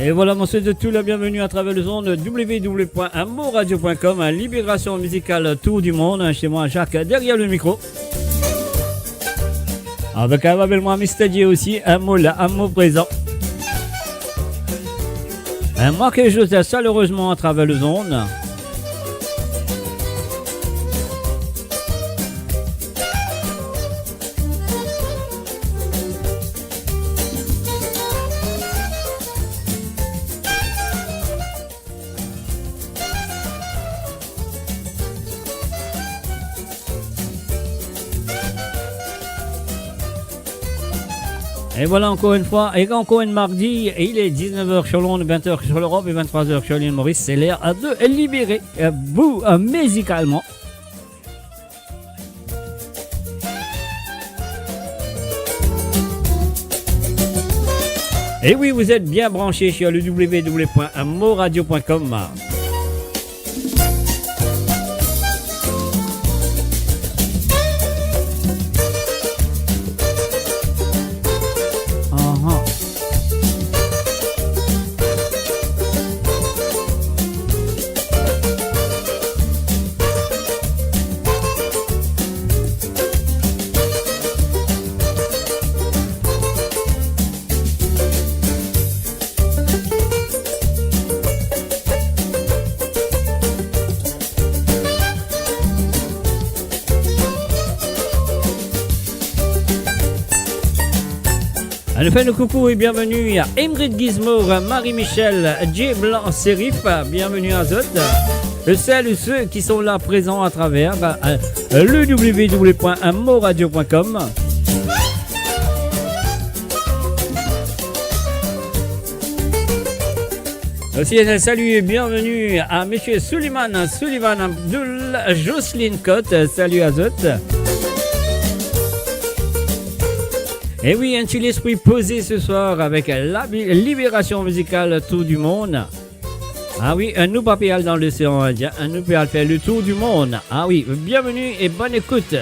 Et voilà, on souhaite tout la bienvenue à travers le zone www.amoradio.com, Libération musicale tour du monde. Chez moi, Jacques, derrière le micro. Avec moi, Mr. J aussi, un mot là, un mot présent. Moi que je vous chaleureusement à travers le zone. Et voilà encore une fois, et encore une mardi, et il est 19h sur Londres, 20h sur l'Europe et 23h sur l'île Maurice. C'est l'heure de libérer vous musicalement. Et oui, vous êtes bien branchés sur le www.moradio.com. Enfin, le coucou et bienvenue à Ingrid Gizmo, Marie-Michel, J. Blanc, Serif, bienvenue à Zot. Celles ou ceux qui sont là présents à travers le www.moradio.com. Aussi, salut et bienvenue à monsieur Sullivan Abdul, Jocelyne Cotte, salut à Zot. Et oui, un petit esprit posé ce soir avec la libération musicale tour du monde. Ah oui, un nous papéal dans l'océan Indien, un nous papéal fait le tour du monde. Ah oui, bienvenue et bonne écoute.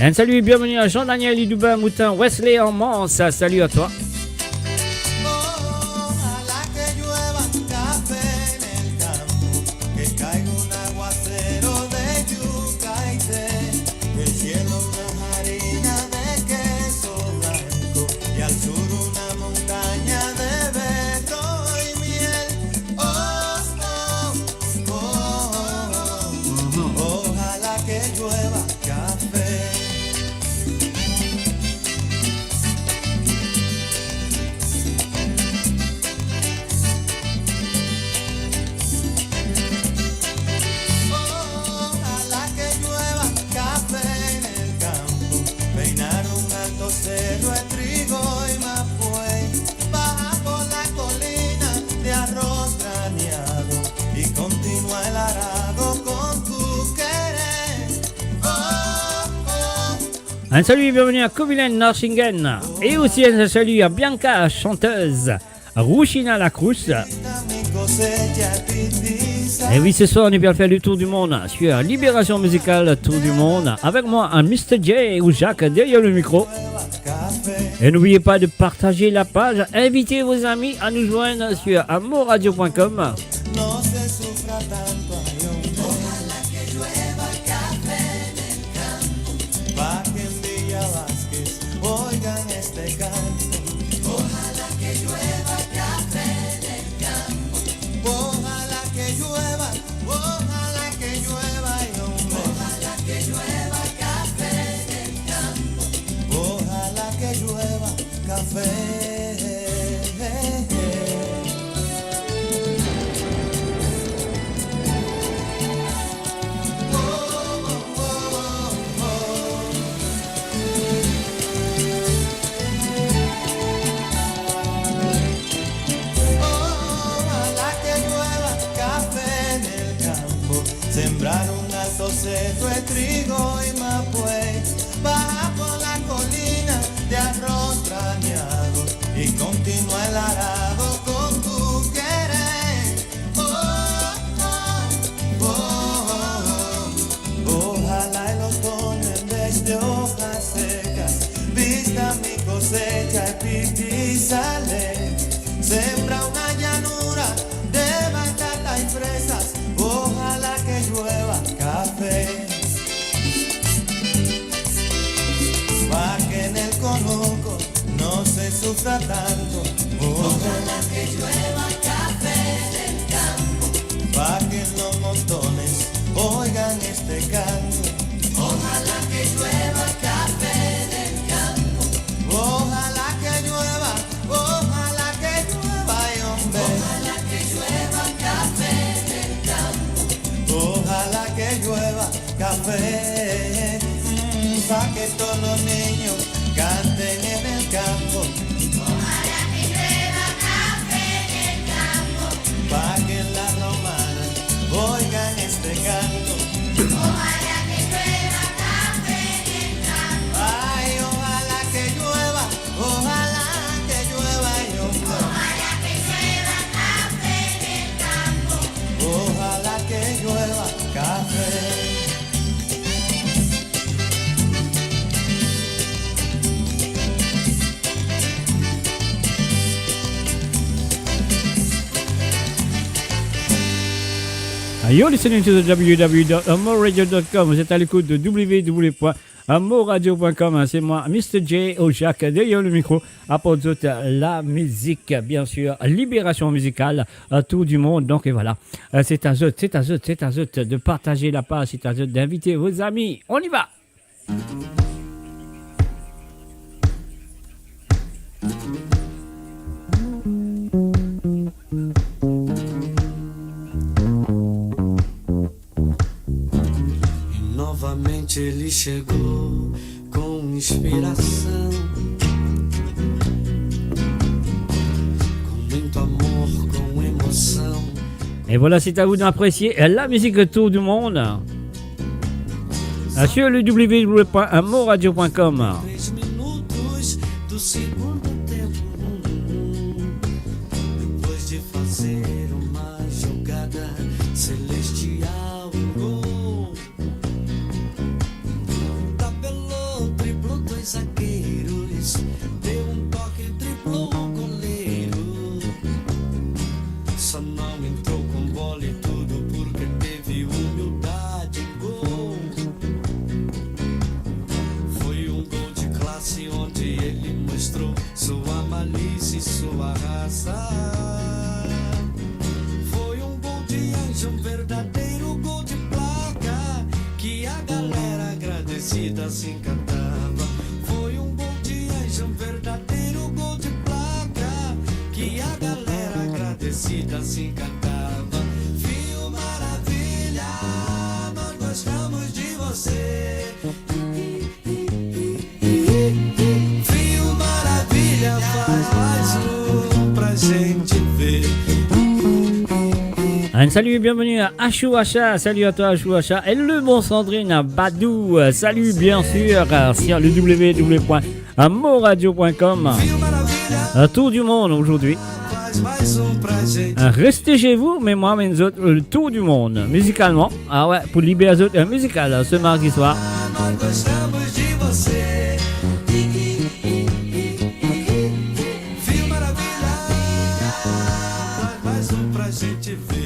Un salut et bienvenue à Jean-Daniel Idouba Moutin, Wesley en Mans, salut à toi. Un salut et bienvenue à Covilen Narsingen. Et aussi un salut à Bianca, chanteuse, Rouchina Lacrousse. Et oui, ce soir, on est bien fait le tour du monde sur Libération musicale Tour du monde. Avec moi, un Mr. J ou Jacques derrière le micro. Et n'oubliez pas de partager la page. Invitez vos amis à nous joindre sur amoradio.com. Oigan este canto, ojalá que llueva café en el campo, ojalá que llueva y hombre, ojalá que llueva café en el campo, ojalá que llueva café. Sembrar un alto seto de trigo y mapuey, baja por la colina de arroz graneado y continúa el arado con tu querer. Ojalá y los otoño en vez de hoy gusta tanto. Ojalá que llueva café del campo, pa' que los montones oigan este canto. Ojalá que llueva café del campo. Ojalá que llueva, y hombre. Ojalá que llueva café del campo. Ojalá que llueva café, pa' que todos los niños canten en el campo. Ojalá que llueva café del campo, Pa' que las romanas oigan este canto. ojalá que llueva café del campo, Ay, ojalá que llueva, y hombre. ojalá que llueva café del campo, Ojalá que llueva café. You're listening to the www.amoradio.com. Vous êtes à l'écoute de www.amoradio.com. C'est moi, Mr. J. Ojak, derrière le micro. Apporte la musique, bien sûr. Libération musicale à tout du monde. Donc, et voilà. C'est à vous de partager la page. C'est à vous d'inviter vos amis. On y va! Novamente ele chegou com inspiração, com muito amor, com emoção. Et voilà, c'est à vous d'apprécier la musique Tour du monde sur le www.amoradio.com. 3 minutos do segundo tempo, depois de fazer uma jogada celestial, um gol. Tabelou, driblou 2 zagueiros, deu toque, driblou o goleiro. Só não entrou com bola e tudo porque teve humildade. Gol. Foi gol de classe onde ele mostrou sua malícia e sua raça. Foi gol de anjo, verdadeiro gol de placa, que a galera agradecida se encantava. Foi gol de anjo, verdadeiro gol de placa, que a galera agradecida se encantava. Fio Maravilha, nós gostamos de você. Fio Maravilha, faz mais pra gente ver. Un salut et bienvenue à Achouacha. Salut à toi Achouacha. Et le bon Sandrine Badou. Salut bien sûr sur le www.amoradio.com. Tour du monde aujourd'hui. Faz mais pra gente. Restez chez vous, mais moi, mes autres, le tour du monde, musicalement. Ah ouais, pour libérer les autres musical ce mardi soir. Nós gostamos de você. Fio Maravilha, faz mais pra gente ver.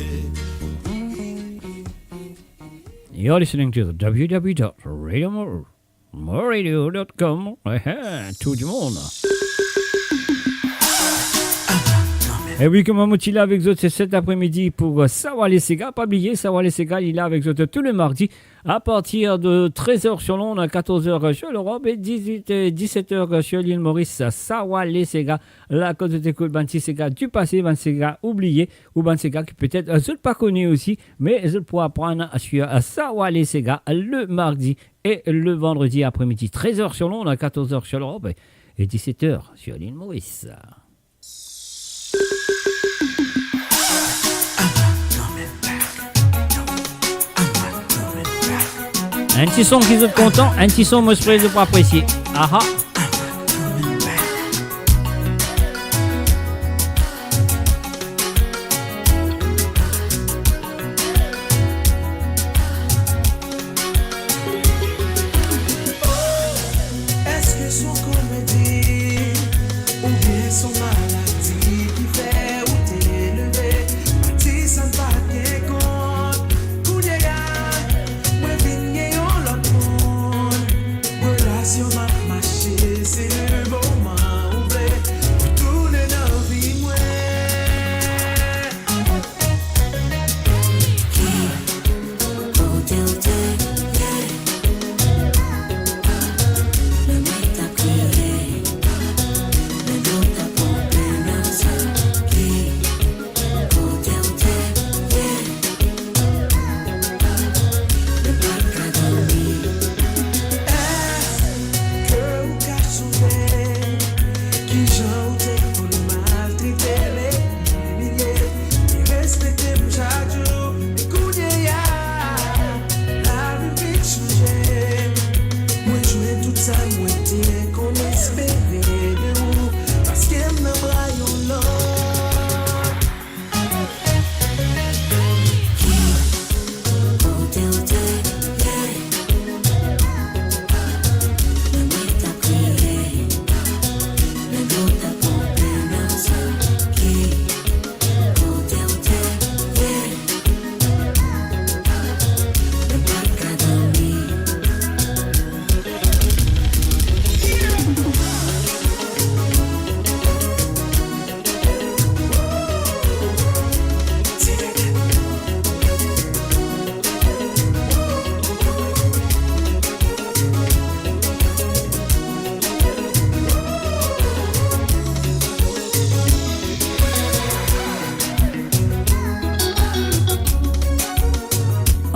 You're listening to the www.radiomoradio.com. Tour du monde. Et oui, comme Mochi là avec vous, c'est cet après-midi pour Sawale Sega. Pas oublier, Sawale Sega, il est là avec vous tous les mardis à partir de 13h sur Londres, 14h sur l'Europe et 17h sur l'île Maurice. Sawale Sega, la cause de t'écoute, Banti Sega du passé, Banti Sega oublié, ou Banti Sega qui peut-être je ne pas connu aussi, mais je pourrais apprendre sur Sawale Sega le mardi et le vendredi après-midi. 13h sur Londres, 14h sur l'Europe et 17h sur l'île Maurice. Un petit son qui est content, un petit son moi je pourrais pas apprécier. Aha. Est-ce que son comédie ou bien son maladie qui fait ou t'élever? Si ça ne pas tes comptes, coup de gars, moi vigne on l'autre monde, relation m'a marché.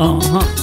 Uh-huh.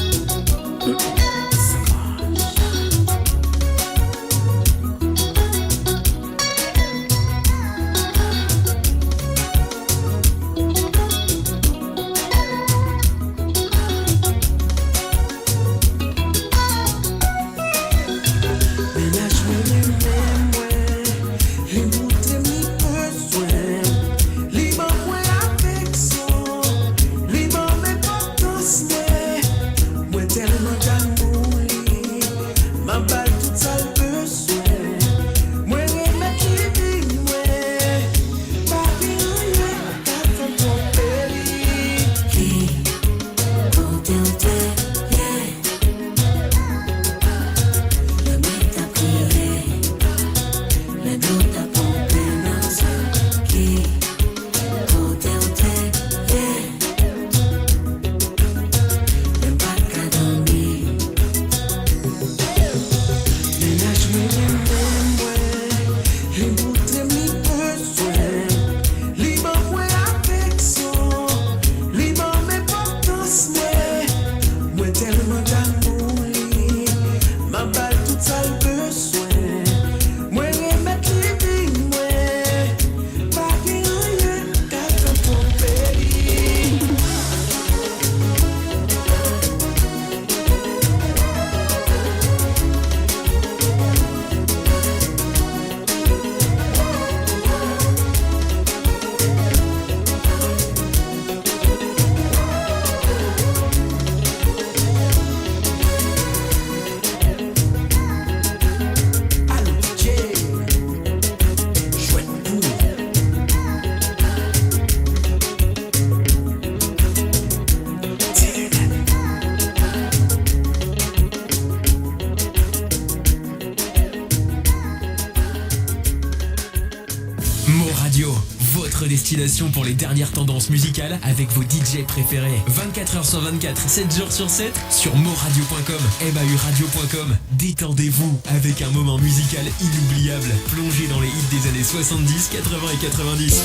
Destination pour les dernières tendances musicales avec vos DJ préférés. 24h sur 24, 7 jours sur 7 sur moradio.com, mauradio.com. Détendez-vous avec un moment musical inoubliable. Plongez dans les hits des années 70, 80 et 90.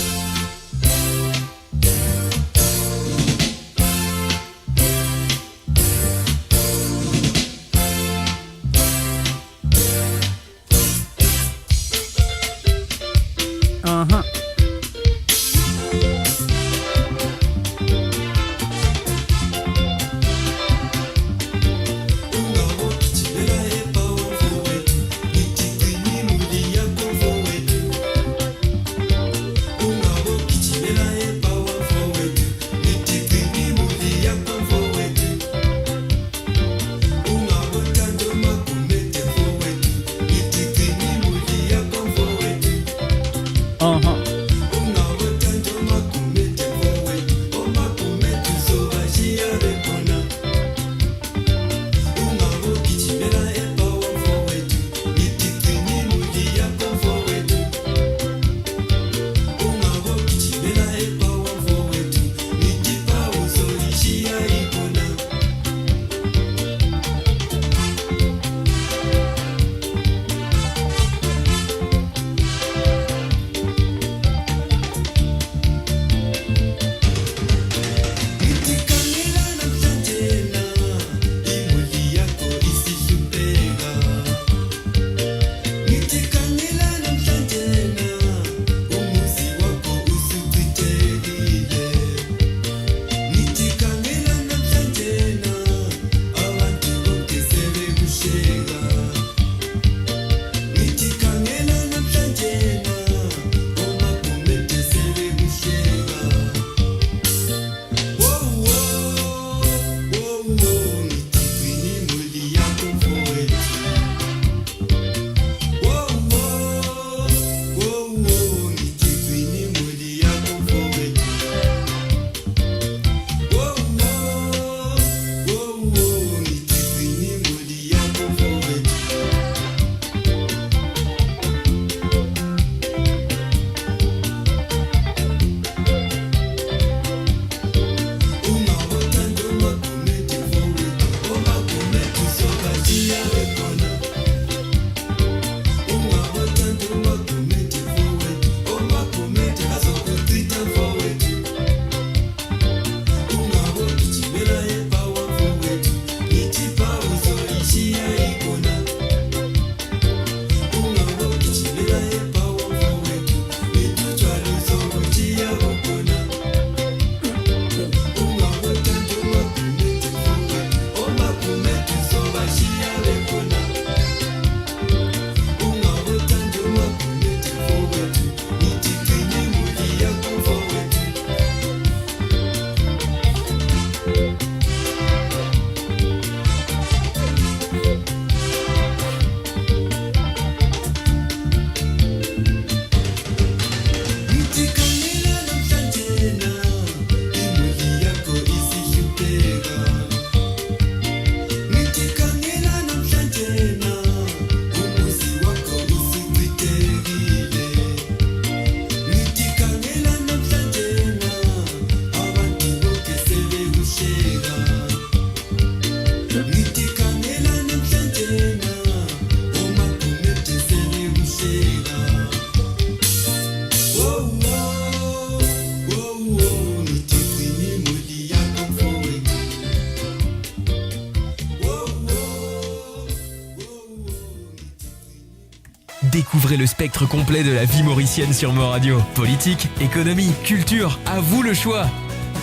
Découvrez le spectre complet de la vie mauricienne sur Mo Radio. Politique, économie, culture, à vous le choix.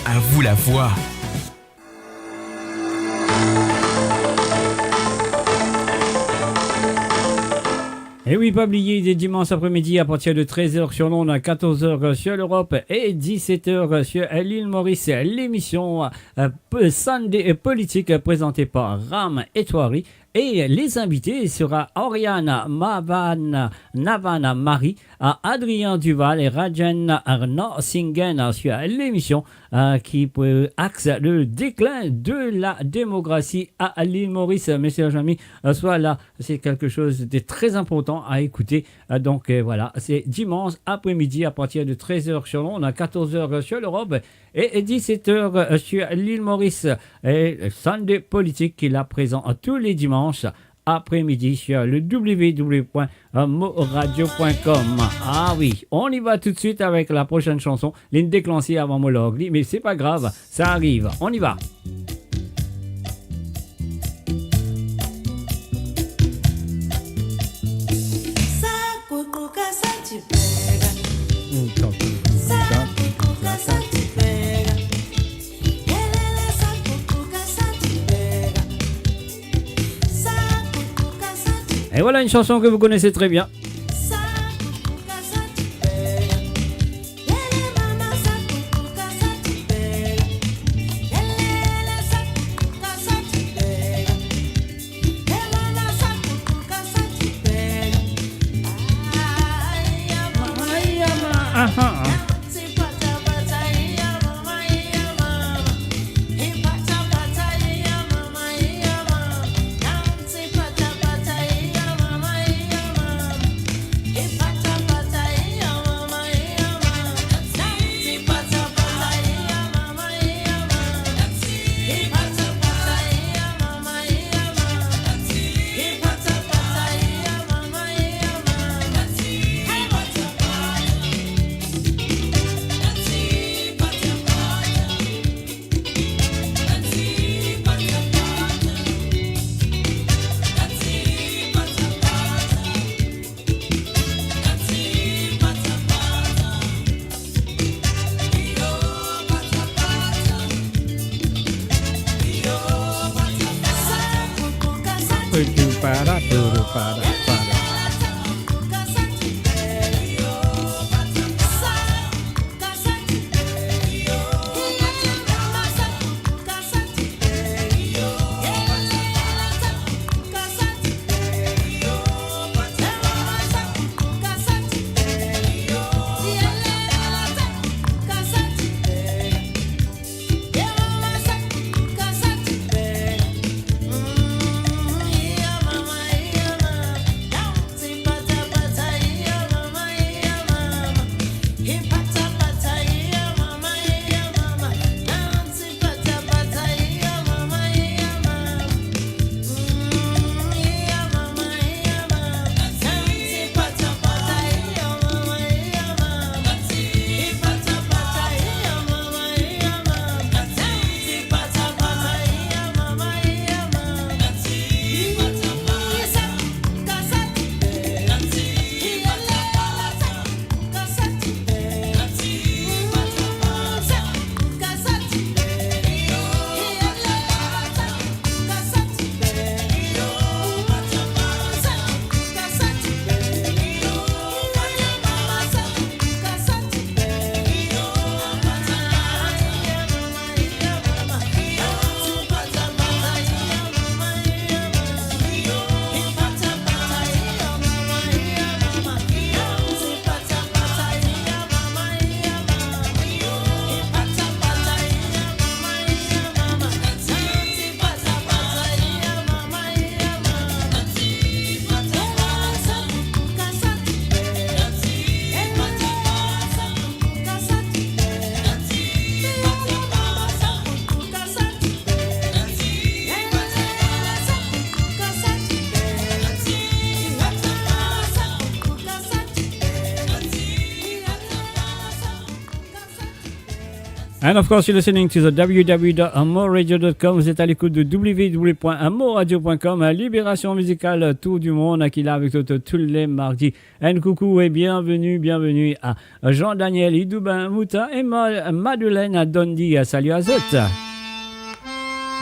À vous la voix. Et oui, pas oublier des dimanches après-midi à partir de 13h sur l'onde, 14h sur l'Europe et 17h sur l'île Maurice. L'émission Sunday Politique présentée par Ram Etouari. Et les invités sera Oriana Navana Marie, Adrien Duval et Rajan Arnaud Singen sur l'émission qui axe le déclin de la démocratie à l'île Maurice. Messieurs et amis, soit là, c'est quelque chose de très important à écouter. Donc voilà, c'est dimanche après-midi à partir de 13h sur l'onde, 14h sur l'Europe et 17h sur l'île Maurice. Et Sunday Politique qui est là présent tous les dimanches après-midi sur le www.moradio.com. Ah oui, on y va tout de suite avec la prochaine chanson. L'une déclenchée avant Mologli, mais c'est pas grave, ça arrive. On y va. Et voilà une chanson que vous connaissez très bien. And of course, you're listening to the www.amoradio.com. Vous êtes à l'écoute de www.amoradio.com. Libération musicale, tour du monde, qui est là avec toi tous les mardis. And coucou et bienvenue à Jean-Daniel Idouben Mouta et Madeleine Dondi. Salut à toutes.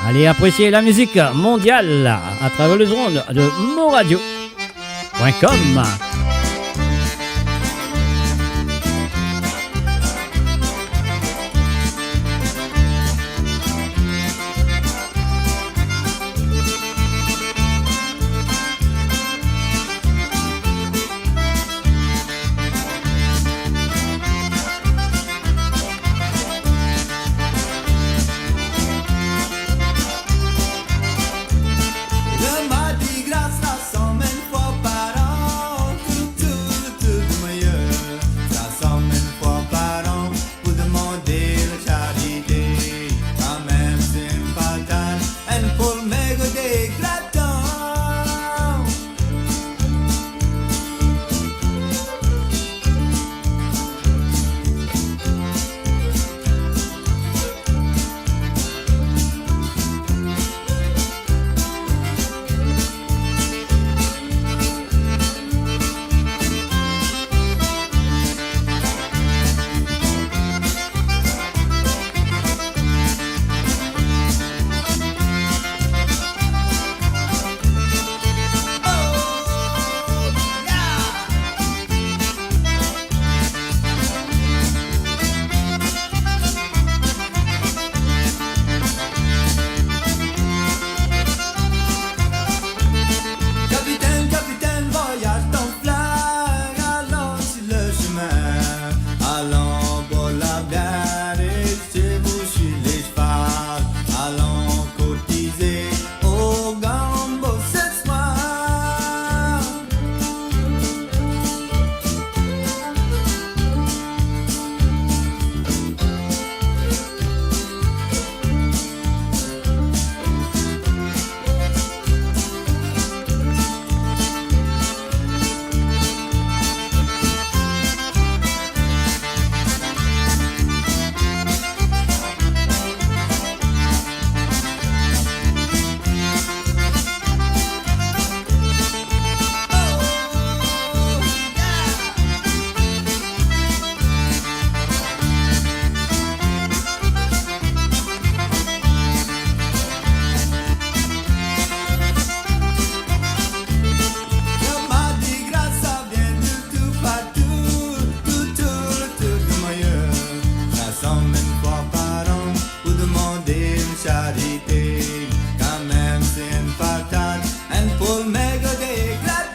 Allez apprécier la musique mondiale à travers les ondes de moradio.com. Le Mardi Gras rassemble une fois par an, tout meilleur. Rassemble une fois par an pour demander la charité. Quand même c'est une patate, elle pour maigre des gratins. Capitaine, voyage ton flag, allons sur le chemin, allons pour la bière et chez vous sur les chevals, allons cotiser au gambo ce soir. Le Mardi Gras ça vient de tout partout, tout le tour du meilleur. Rassemble une fois par an pour demander une charité. Quand même c'est une patate, un pour maigre des gratins.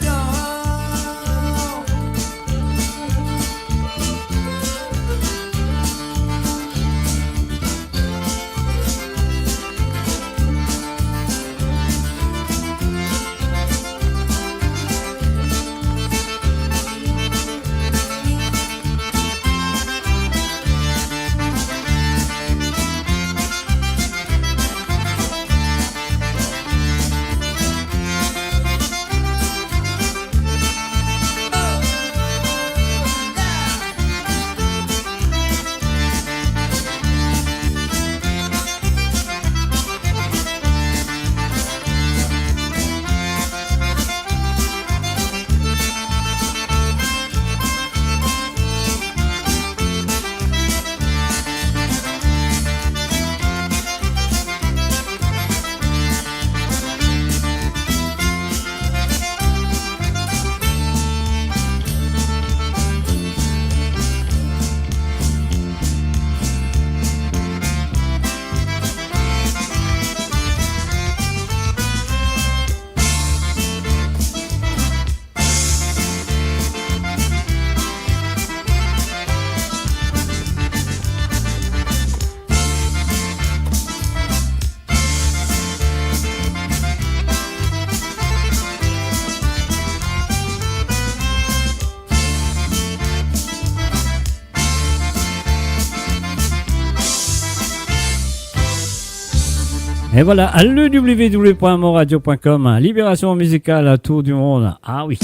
Et voilà, le www.moradio.com, libération musicale, tour du monde. Ah oui.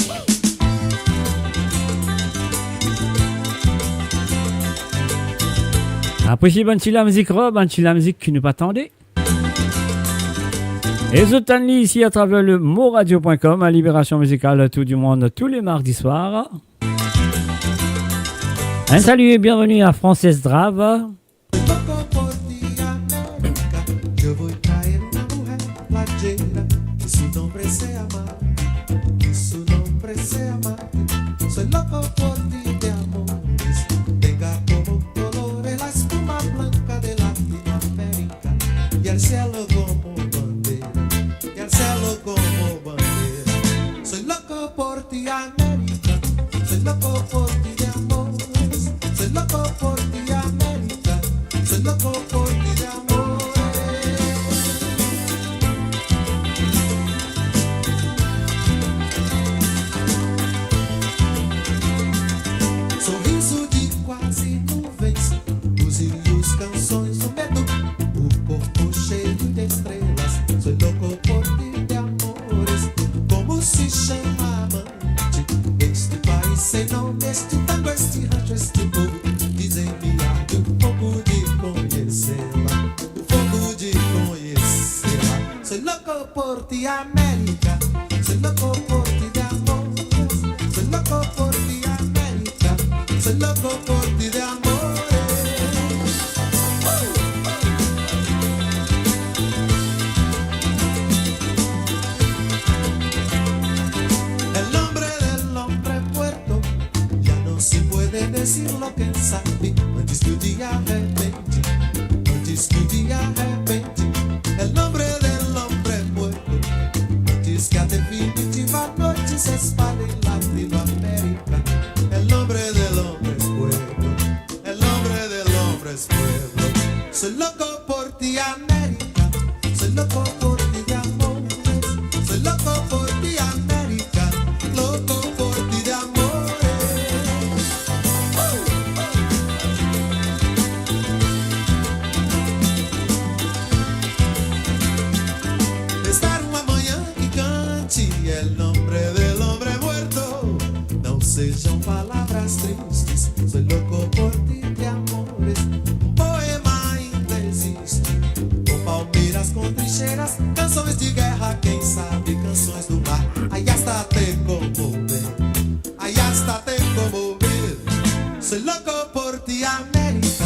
Appréciez la musique robe, la musique qui nous attendait. Et Zotanli ici à travers le motradio.com, à Libération Musicale Tout du Monde tous les mardis soirs. Un salut et bienvenue à Frances Drave. Loco por ti, América. Yo voy a traer una mujer playera, que su nombre sea Marte, que su nombre sea Marte. Soy loco por ti de amores, tenga como colores la espuma blanca de Latinoamérica y el cielo como bandera, y el cielo como bandera. Soy loco por ti, América. Soy loco por ti de amores, soy loco por ti, América. Soy loco por ti de amores. Sorriso de quase nuvens, os rios, canções do medo, o corpo cheio de estrelas. Soy loco por ti de amores. Como se chama amante este país sem nome, este tango, este rancho, este povo? Dizem-me arde um pouco de conhecê-la, o fogo de conhecê-la. Soy loco por ti, América. Soy loco por ti de amores. Soy loco por ti, América. Soy loco por ti de amores. El nombre del hombre muerto ya no se puede decir lo que sabe. Antes que o dia arrepende, antes que o dia arrepende. El nombre del hombre muerto, antes que a definitiva noite se espalhe en Latinoamérica. El nombre del hombre es pueblo, el nombre del hombre es pueblo. Soy loco por ti, América. Soy loco por ti de amores. Soy loco por ti, América. Loco por ti de amores. Estar uma manhã que cante el nombre del hombre muerto. Não sejam palavras tristes. Soy loco por ti de amores. Um poema ainda existe, com palmeiras, com trincheiras, canções de guerra, quem sabe canções do mar. Aí hasta te conmover, aí hasta te conmover. Soy loco por ti, América.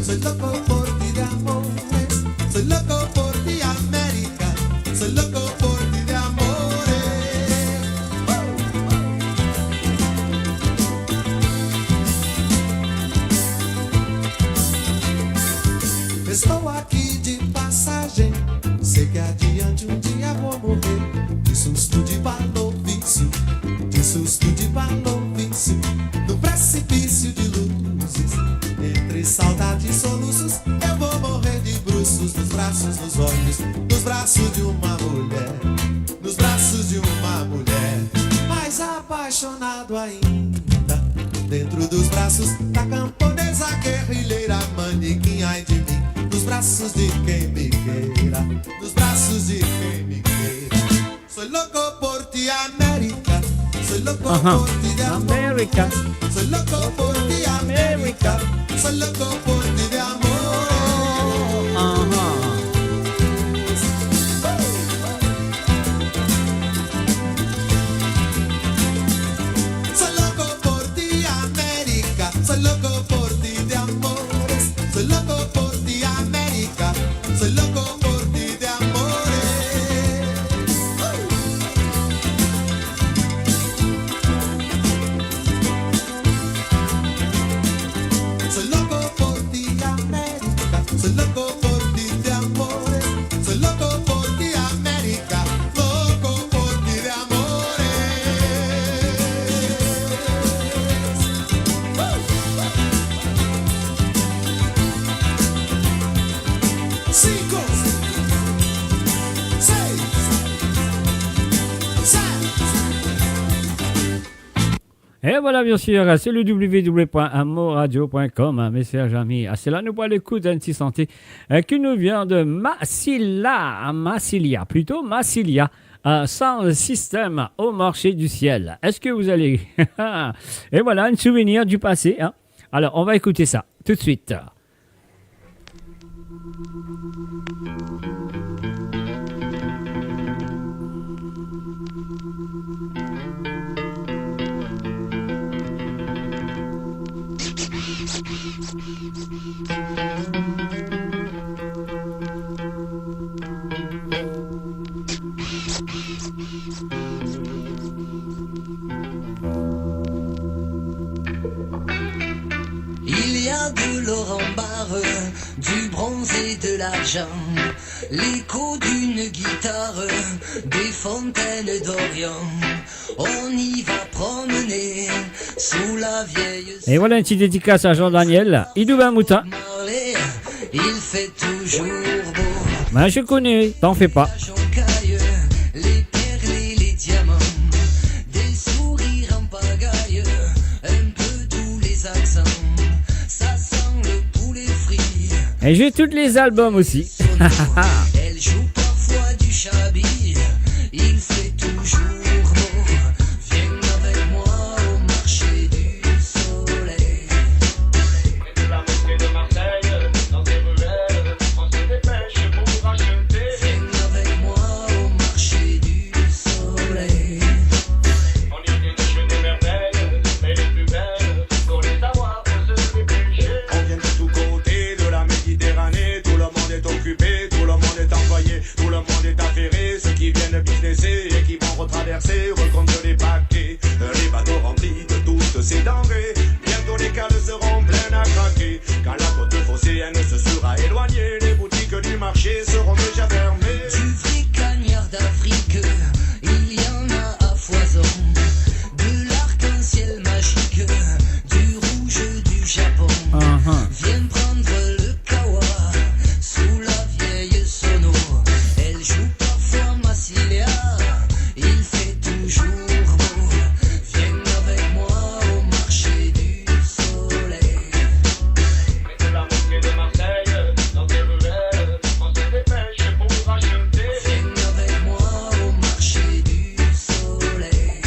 Soy loco por ti de amores. Soy loco por ti, América. Soy loco por ti de amores. Estou aqui de passagem, sei que adiante um dia vou morrer. De susto de balofício, de susto de balofício. No precipício de luzes, entre saudade e soluços, eu vou morrer de bruços, nos braços, nos olhos, nos braços de uma mulher, nos braços de uma mulher. Mais apaixonado ainda, dentro dos braços da camponesa guerrilheira, manequim, ai de mim, nos braços de quem me queira, nos braços de quem me queira. Soy loco por ti, América. Soy loco por ti de América. amores. Soy loco por ti, América. Soy loco por ti de amor. Soy loco por ti, América. Soy loco por ti de amores. Soy loco por ti, América. Soy loco por ti de amores. Soy loco por ti, América. Soy loco por ti de amores. Soy loco por ti, América. Loco por ti de amores. 5, 6, 7. Et voilà, bien sûr, c'est le www.amoradio.com, un message ami. C'est là, nous pour l'écoute d'un petit santé qui nous vient de Massilia, sans système au marché du ciel. Est-ce que vous allez... Et voilà, un souvenir du passé. Hein. Alors, on va écouter ça tout de suite. Il y a de l'or en barre, du bronze et de l'argent, l'écho d'une guitare, des fontaines d'Orient. On y va promener sous la vieille Et voilà une petite dédicace à Jean-Daniel. Idouba Moutin. Marley. Il fait toujours beau. Ben, je connais, t'en fais pas. La joncaille, les perles et les diamants, des sourires en pagaille, un peu tous les accents. Ça sent le poulet frit. Et j'ai tous les albums aussi. Elle joue parfois du chabi. Il fait toujours beau. Viens avec moi au marché du soleil. De la mosquée de Marseille, dans des ruelles, on se dépêche pour acheter. Viens avec moi au marché du soleil. On y vient chercher des merveilles, mais les plus belles, pour les savoir, faut se dépêcher. On vient de tous côtés de la Méditerranée, tout le monde est occupé, tout le monde est envoyé, tout le monde est affairé, ceux qui viennent businesser et qui vont retraverser, recomptent les paquets, les bateaux remplis de toutes ces denrées, bientôt les cales seront pleines à craquer, quand la côte phocéenne se sera éloignée, les boutiques du marché seront déjà fermées. Du vrai cagnard d'Afrique, il y en a à foison. De l'arc-en-ciel magique, du rouge du Japon. Viens prendre le kawa sous la vieille sono. Elle joue parfois Massilia, il fait toujours beau. Viens avec moi au marché du soleil. De la mosquée de Marseille, dans des ruelles, on se dépêche pour acheter. Viens avec moi au marché du soleil.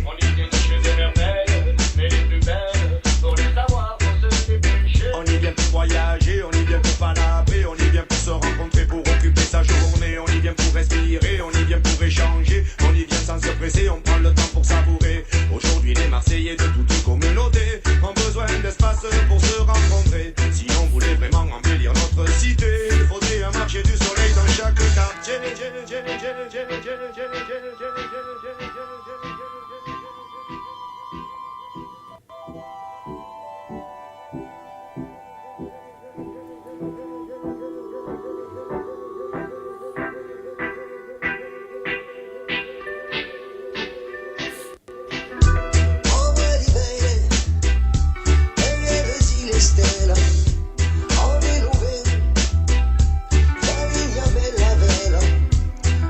On y vient chercher des merveilles, mais les plus belles, pour les savoir, faut se dépêcher. On y vient pour voyager, on y vient pour palabrer, on y vient pour se rencontrer, pour occuper sa journée, on y vient pour respirer, on y vient pour échanger, on y vient sans se presser, on prend le temps pour savourer. Aujourd'hui les Marseillais de toute communauté ont besoin d'espace pour se rencontrer. Si on voulait vraiment embellir notre cité, il faudrait un marché du soleil dans chaque quartier. Poveri bene, e vesi le stelle, ove lo vedi, famiglia bella vera,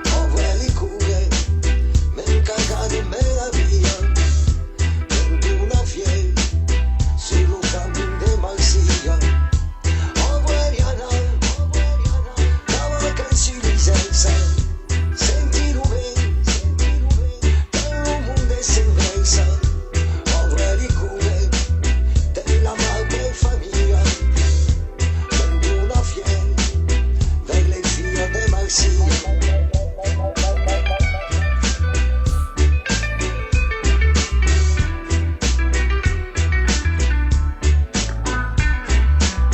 poveri cure, men cagare meraviglia, vende una fiel, se lo camin de Marsiglia, poveri Ana, cavalca si licenza, senti lo vedi, per lo mondo è senza, poveri cure, della madre famiglia, vende una fiel, per le figlie de Marsiglia.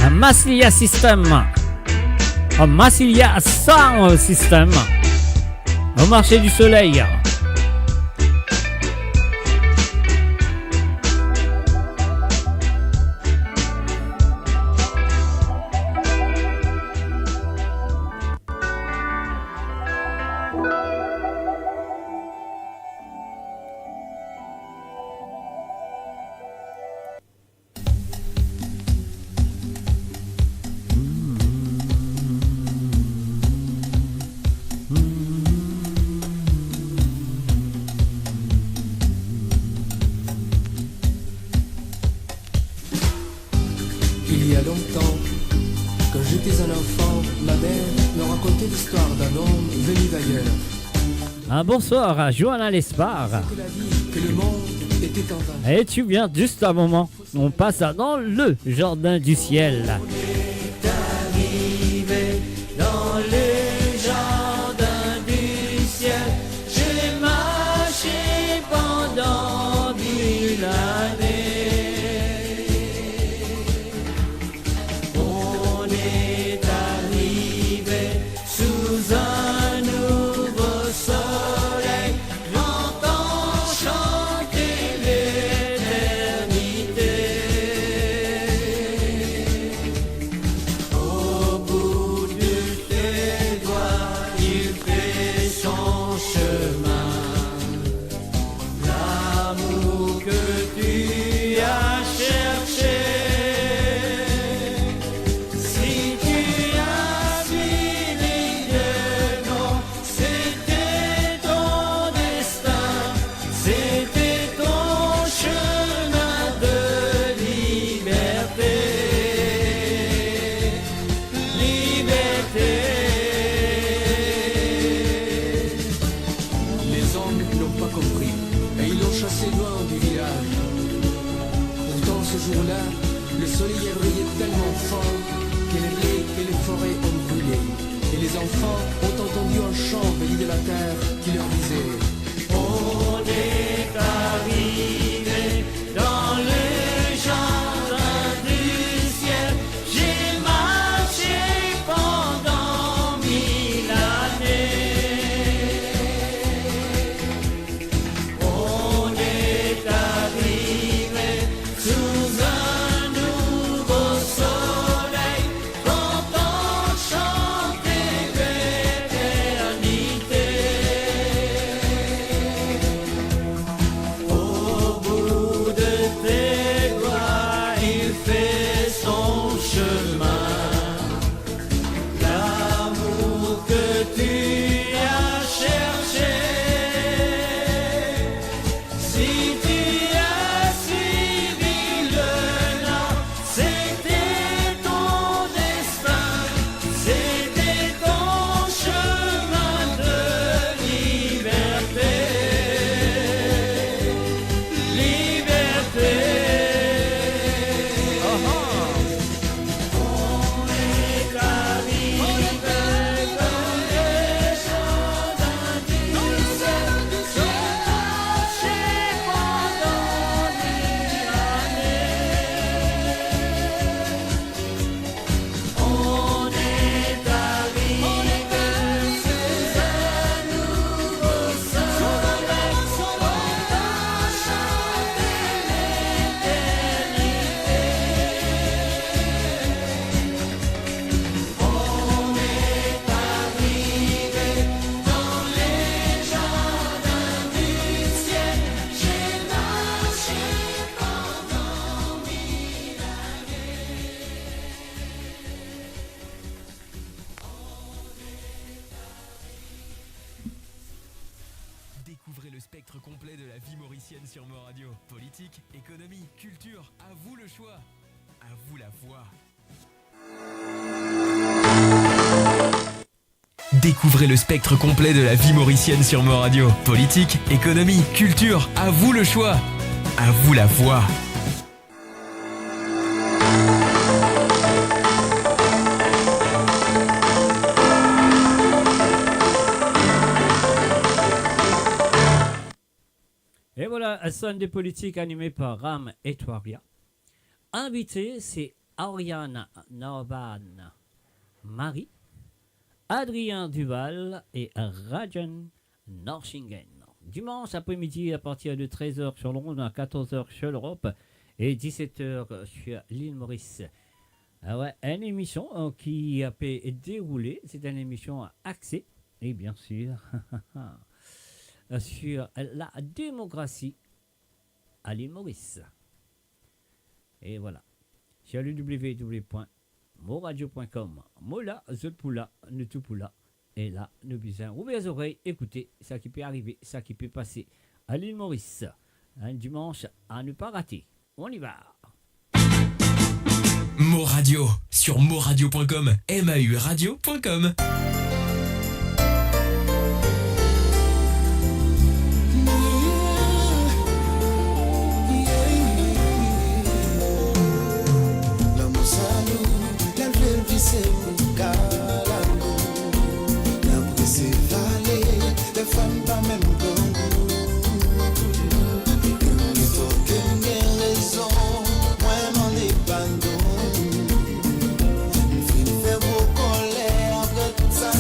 Un Massilia System. Un Massilia Sound System. Au marché du soleil. Il y a longtemps, quand j'étais un enfant, ma mère me racontait l'histoire d'un homme venu d'ailleurs. Un bonsoir à Johanna Lespard. Que la vie, que le monde était en danger. Et tu viens juste à un moment. On passe dans le jardin du ciel. On est arrivé soleil a brillé tellement fort que les blés et les forêts ont brûlé. Et les enfants ont entendu un chant venu de la terre qui leur disait: On est arrivé dans le jardin du ciel. J'ai marché pendant 1000 années. On est arrivé sous un nouveau soleil, quand on chantait l'éternité. Au bout de tes doigts, il fait son chemin. L'amour que tu as cherché, si tu as suivi le nord, c'était ton destin, c'était ton chemin de liberté. Liberté. On est arrivé dans les jardins du ciel. J'ai marché pendant 1000 années. On est arrivé sous un nouveau soleil, quand on chantait l'éternité. On est arrivé dans les jardins du ciel. J'ai marché pendant 1000 années. Découvrez le spectre complet de la vie mauricienne sur Mo Radio. Politique, économie, culture, à vous le choix. À vous la voix. Découvrez le spectre complet de la vie mauricienne sur Mo Radio. Politique, économie, culture, à vous le choix. À vous la voix. Et voilà, un son des politiques animé par Ram et Toaria. Invité, c'est Ariane Norban Marie, Adrien Duval et Rajan Norshingen. Dimanche après-midi à partir de 13h sur Londres, à 14h sur l'Europe et 17h sur l'île Maurice. Ah ouais, une émission qui a pu dérouler, c'est une émission axée, et bien sûr, sur la démocratie à l'île Maurice. Et voilà. Sur le www.moradio.com. Mola, Zolpoula, Nutupoula. Et là, nous bisons. Ouvrez les oreilles, écoutez ça qui peut arriver, ça qui peut passer à l'île Maurice. Un dimanche à ne pas rater. On y va. Mo Radio sur moradio.com. MAUradio.com. Fin fè vò kolè, apre tout sa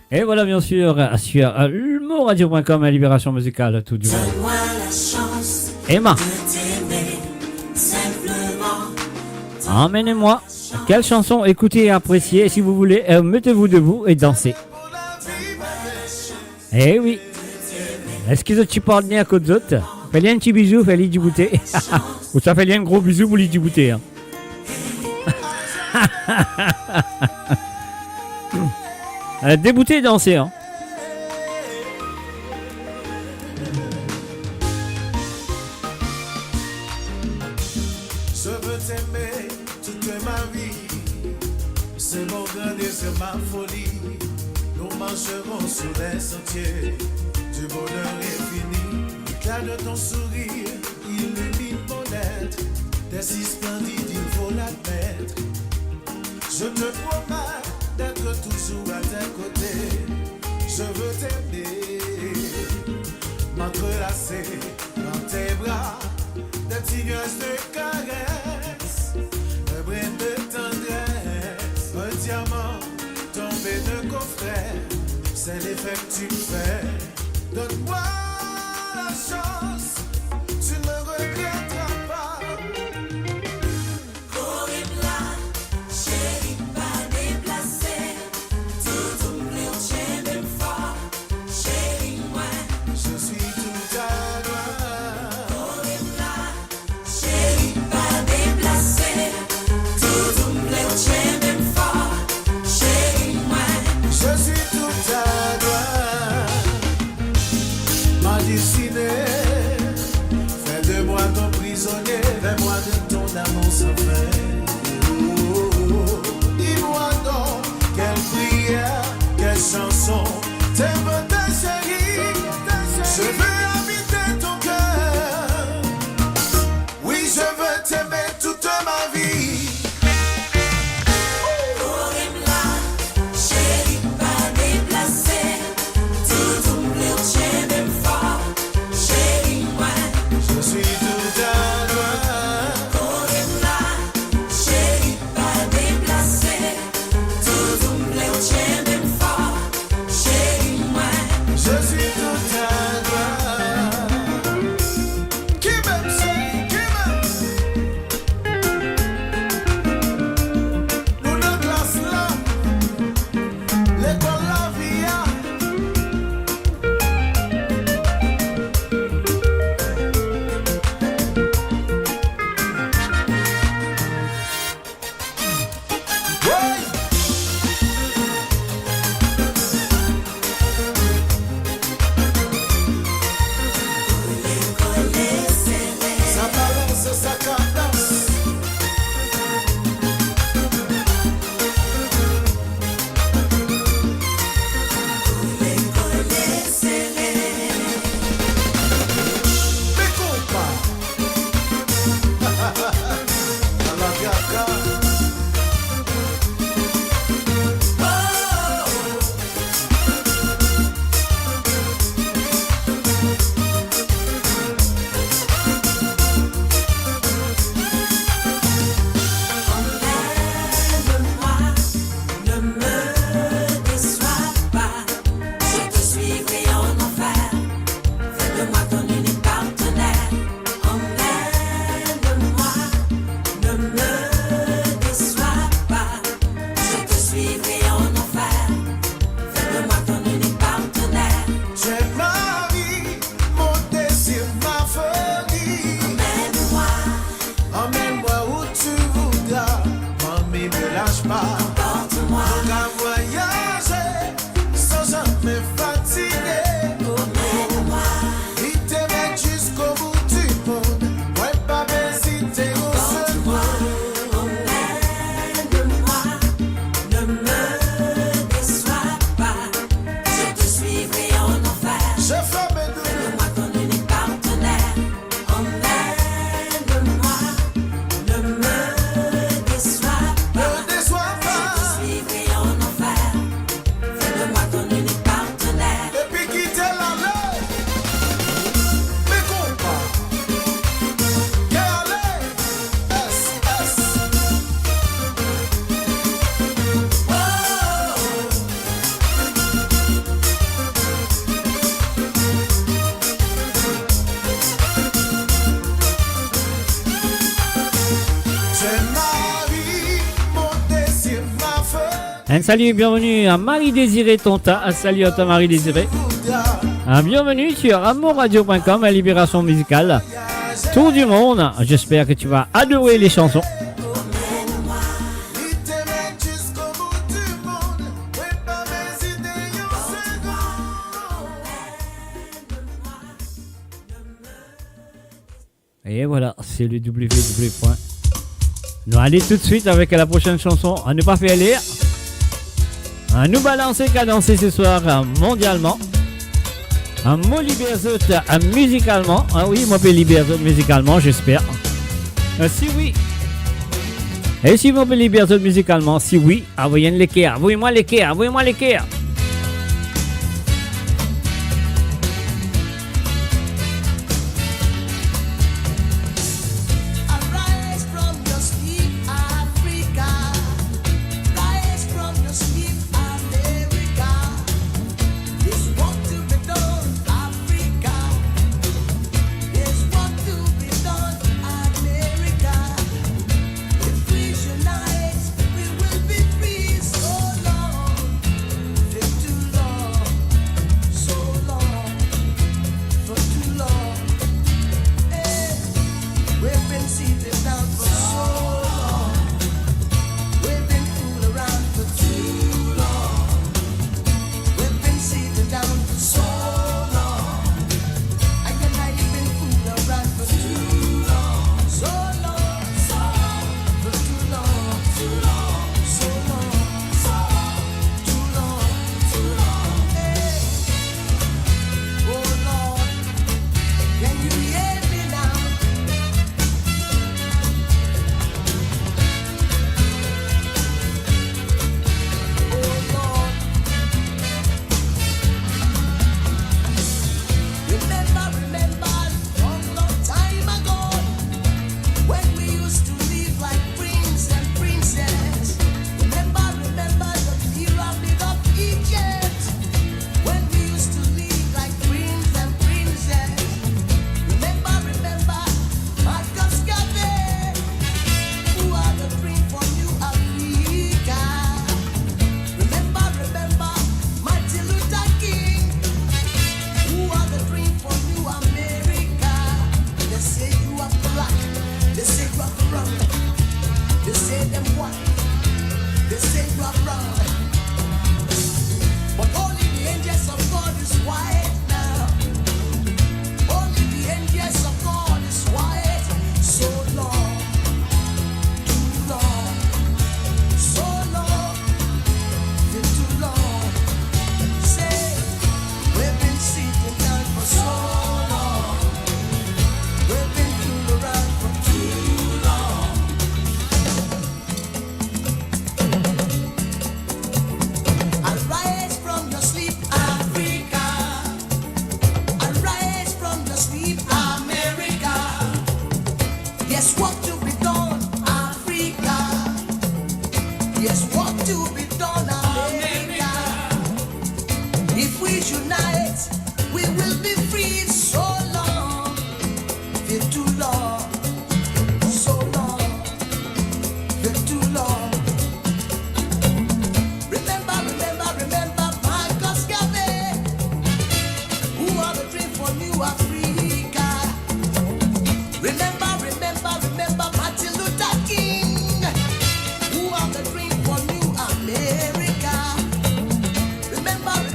Et voilà, bien sûr, sur moradio.com, à Libération Musicale, tout du monde. Donne-moi la chance Emma, de t'aimer simplement. emmenez-moi. Quelle chanson écoutez et appréciez, si vous voulez, mettez-vous debout et dansez. Eh oui. Est-ce que tu parles bien à côté d'autres? Fais-lui un petit bisou, fais-lui du bouté. Ou ça fait un gros bisou pour lui du bouté. Hein. Débouté et danser. Hein. Je veux t'aimer toute ma vie. C'est mon grenier, c'est ma folie. Nous marcherons sur les sentiers du bonheur infini. L'éclat de ton sourire illumine mon être. T'es si splendide, il faut l'admettre. Je te promets d'être toujours à tes côtés. Je veux t'aimer, m'entrelacer dans tes bras. Des petits nuages de caresses, un brin de tendresse, un diamant tombé de coffret, c'est l'effet que tu fais. Donne-moi la chance, tu ne regretteras pas. Corre-là, chérie, pas déplacé. Tout oublié, j'aime même fort. Chérie, moi, je suis tout à toi. Corre-là, chérie, pas déplacé. Tout oublié, j'aime même fort. Chérie, moi, je suis tout à toi. Ma destinée, fais de moi ton prisonnier, fais-moi de ton amour sans fin. Dis-moi donc, quelle prière, quelle chanson, t'aimes ta chérie, je veux habiter ton cœur. Oui, je veux t'aimer toute ma vie. corre-là, chérie, pas déplacé. Tout oublié, j'aime même fort. Chérie, moi, Je suis tout à toi. corre-là, chérie, pas déplacé. Tout oublié, j'aime même fort. Chérie, moi, Je suis tout à toi. Qui m'aime, chérie, qui m'aime. Nous notre classe là, l'école la vie. Ça balance, ça cadence. Mais compas. À la gaga. emmène-moi, ne me déçois pas. Je te suivrai en enfer. Fais de moi ton unique partenaire. Emmène-moi, ne me déçois pas. Je te suivrai en enfer. Fais de moi ton unique partenaire. Tu es ma vie, mon désir, ma folie. Emmène-moi, Emmène-moi où tu voudras, mamie, ne lâche pas. porte-moi, On va voyager sans jamais fatiguer. emmène-moi, Il t'aimait jusqu'au bout du monde. Ouais, pas hésiter au porte-moi, secours. emmène-moi, ne me déçois pas. Je te suivrai en enfer. Je fais mes doux. Fais-moi ton unique partenaire. Emmène-moi, ne me déçois pas. Ne déçois Je te pas. suivrai en enfer. Un salut et bienvenue à Marie-Désirée Tonta. Un salut à toi Marie-Désirée. Bienvenue sur amourradio.com à Libération Musicale. Tour du monde. J'espère que tu vas adorer les chansons. Et voilà, c'est le www. Nous allons tout de suite avec la prochaine chanson. À ne pas faire l'air. À nous balancer, cadencer ce soir mondialement. Un mot libérzot musicalement. Ah oui, moi je libérzot musicalement, j'espère. Si oui. Et si vous me libérzot musicalement, si oui, envoyez l'équerre. Envoyez-moi l'équerre, envoyez-moi l'équerre.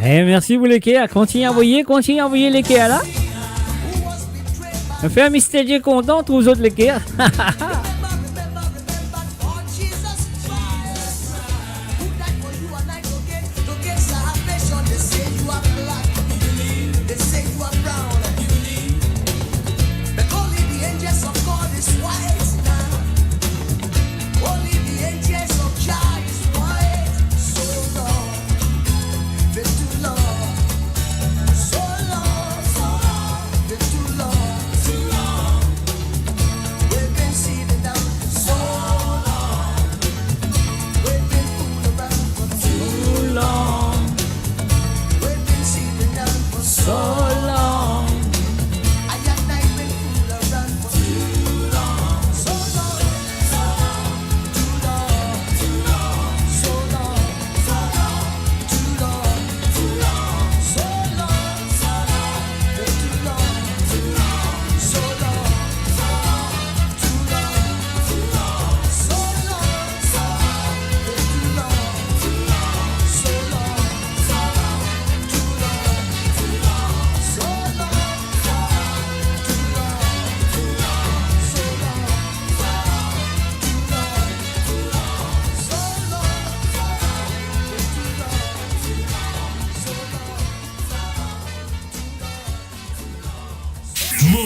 Et merci vous les Kéa, continuez à envoyer les Kéa là. On fait un Mr. J content, tous les autres les Kéa. See the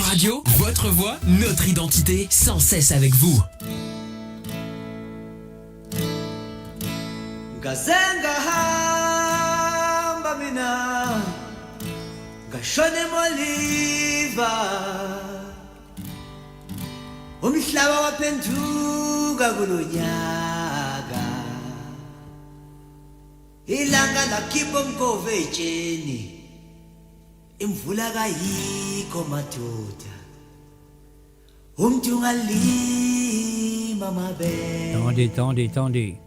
Radio, votre voix, notre identité, sans cesse avec vous. Ngazenga hamba mina ngashone moliva umhlaba waphenduka kulonyaka ilanga lakhipha umkove etsheni imvula kayikho madoda umuntu ungalima mabele Tendez.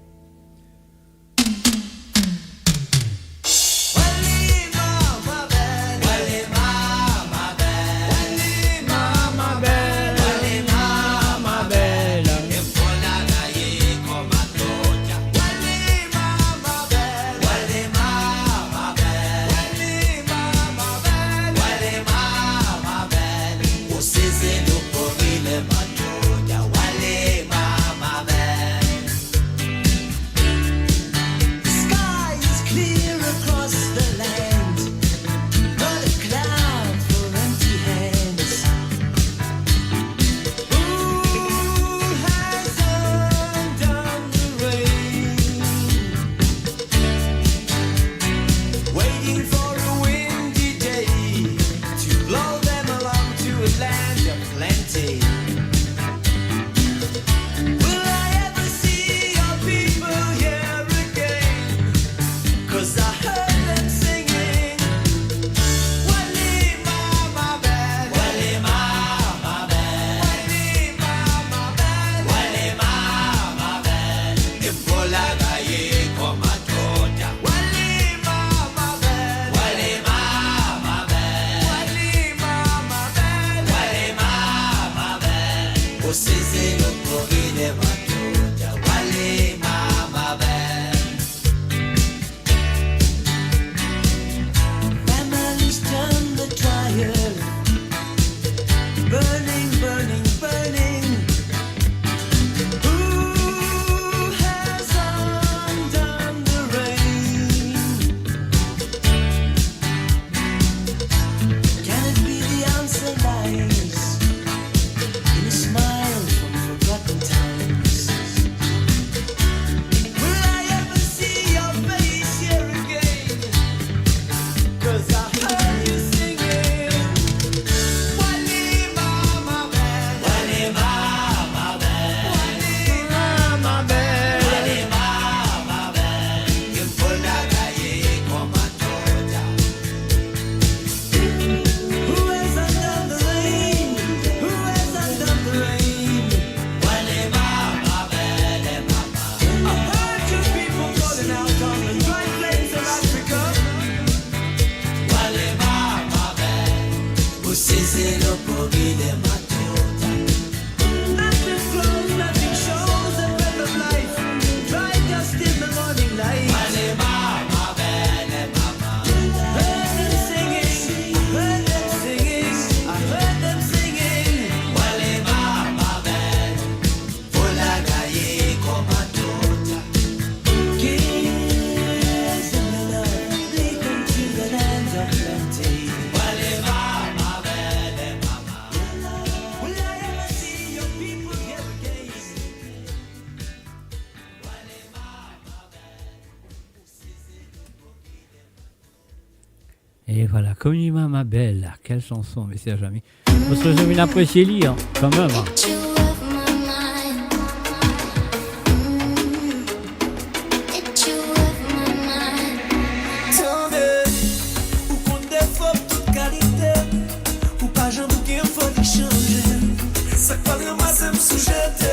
Et voilà, Konima ma belle, quelle chanson, mes chers amis. Parce que j'aime l'apprécier lire, quand même. Sujeté,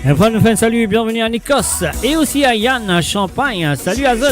Et enfin, nous faisons un salut et bienvenue à Nikos et aussi à Yann à Champagne. Salut Azot.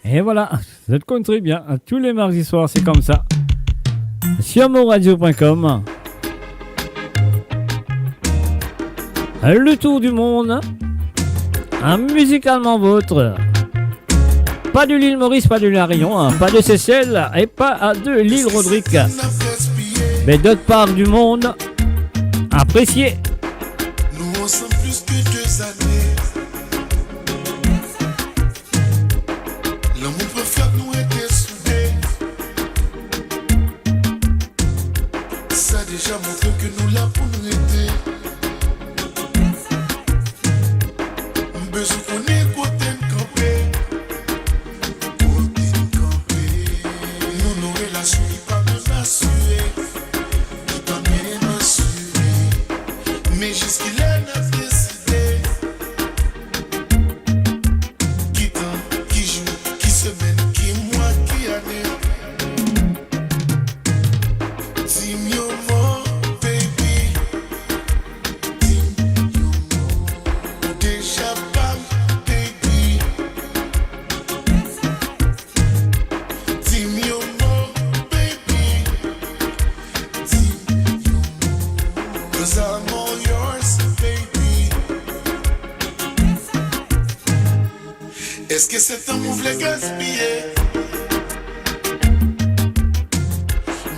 Et voilà, vous êtes très bien. Tous les mardis soirs, c'est comme ça. Sur moradio.com. Le tour du monde. Un musicalement vôtre. Pas de l'île Maurice, pas de l'Arion, pas de Seychelles et pas de l'île Rodrigue. Mais d'autres parts du monde. Appréciez. Nous on sommes plus que 2 années. L'amour profond nous était soudés. Ça a déjà montré que nous là pour nous aider. Besoin qu'on est côté campé. Côté campé. Nous nos relations qui pas nous assurer. Qui pas bien assurer. Mais jusqu'il est n'a décidé. Qui temps, qui jour, qui semaine, qui mois, qui année. Dis-moi more, baby. Dis-moi more. Déjà pas, baby. Dis-moi more, baby. Dis-moi more. 'Cause I'm all yours, baby. Est-ce que cet amour voulait gaspiller?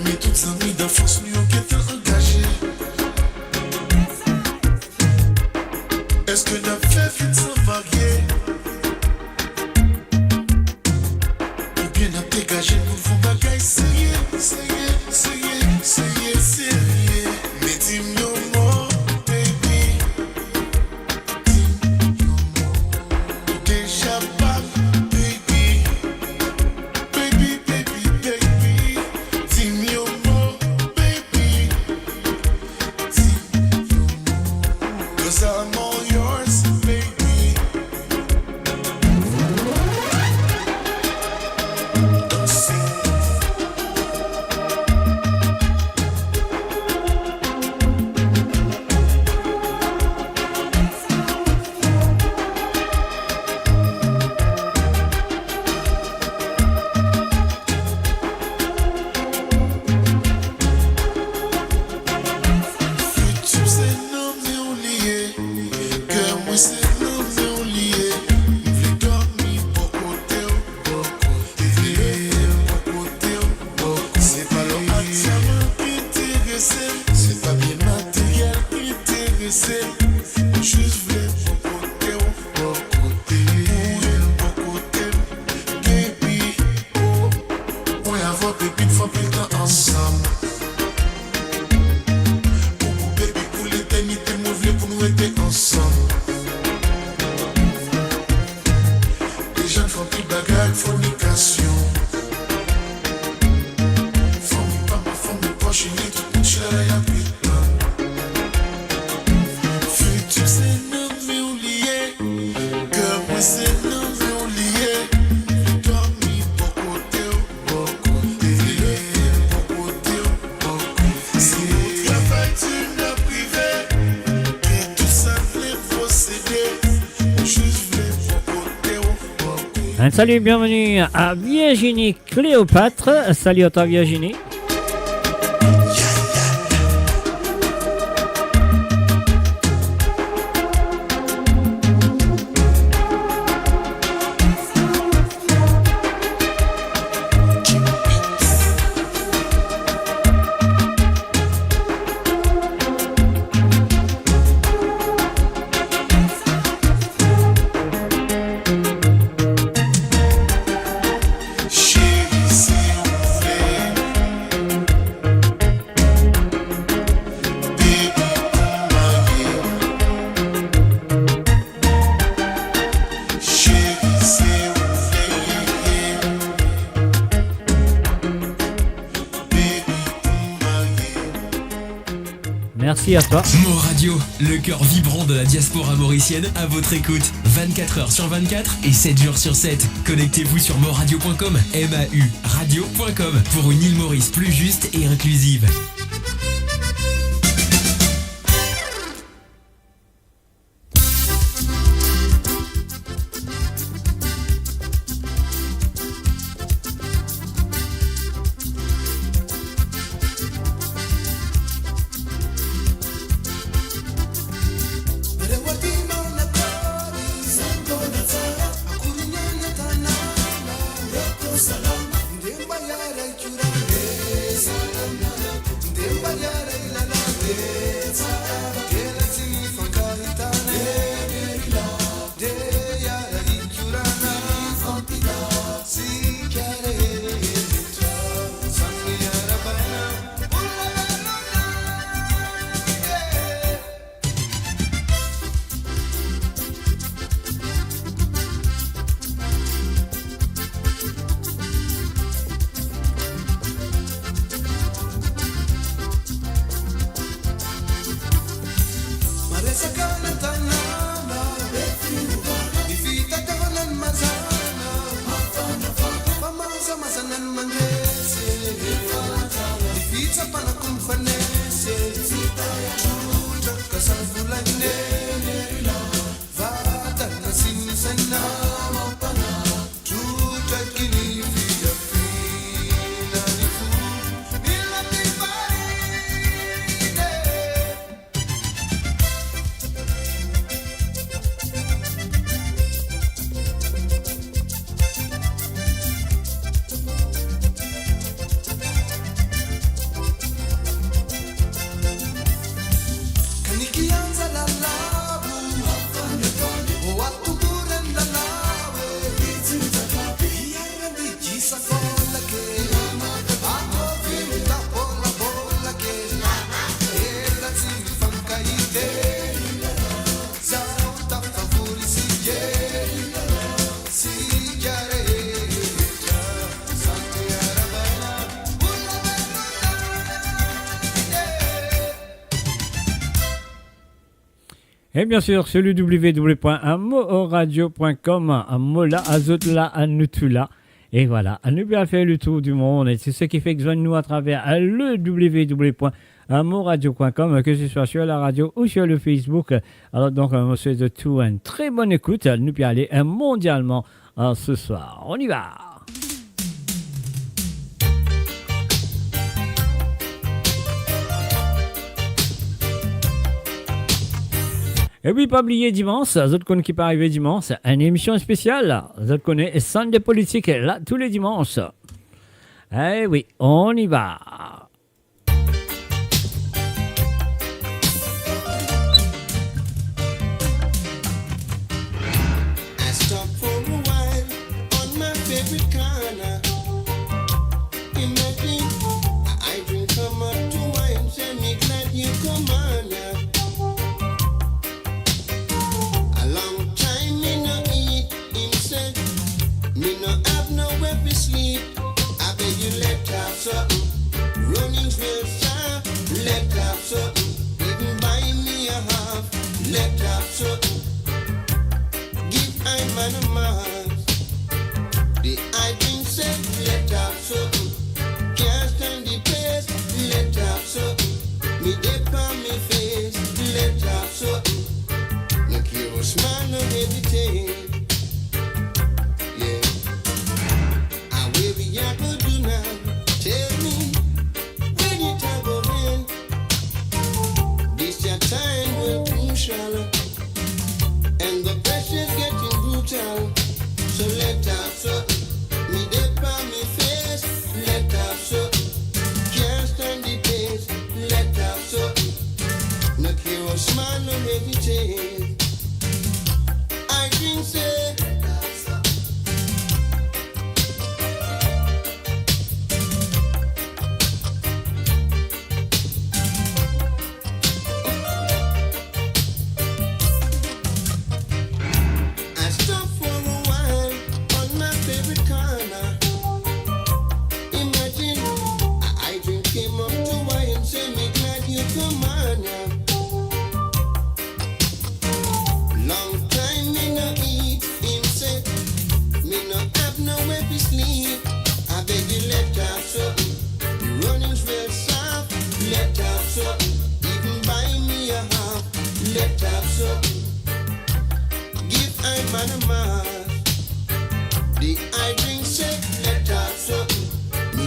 Mais toutes les amis d'enfance nous ont été engagés. Est-ce que nous avons fait vite sans varier? Ou bien nous avons dégagé pour faire bagaille sérieux, sérieux, sérieux, sérieux, sérieux. Mais dis-moi Salut, bienvenue à Virginie Cléopâtre. Salut à toi Virginie. Merci à toi. Mo Radio, le cœur vibrant de la diaspora mauricienne, à votre écoute. 24 heures sur 24 et 7 jours sur 7. Connectez-vous sur moradio.com, MAU radio.com, pour une île Maurice plus juste et inclusive. Et bien sûr, sur le www.amoradio.com, Mola, Azotla, Anutula. Et voilà, à nous bien faire le tour du monde. Et c'est ce qui fait que nous à travers le www.amoradio.com, que ce soit sur la radio ou sur le Facebook. Alors donc, on souhaite de tout une très bonne écoute. Nous bien aller mondialement ce soir. On y va! Et puis, pas oublier dimanche, vous connaissez qui peut arriver dimanche, une émission spéciale. Vous connaissez Centre de politique, là, tous les dimanches. Eh oui, on y va. I stop for a while on my favorite corner. Imagine I drink some up to wine, say me glad you come on now. A long time me no eat, him said, me no have nowhere to sleep. I beg you let have something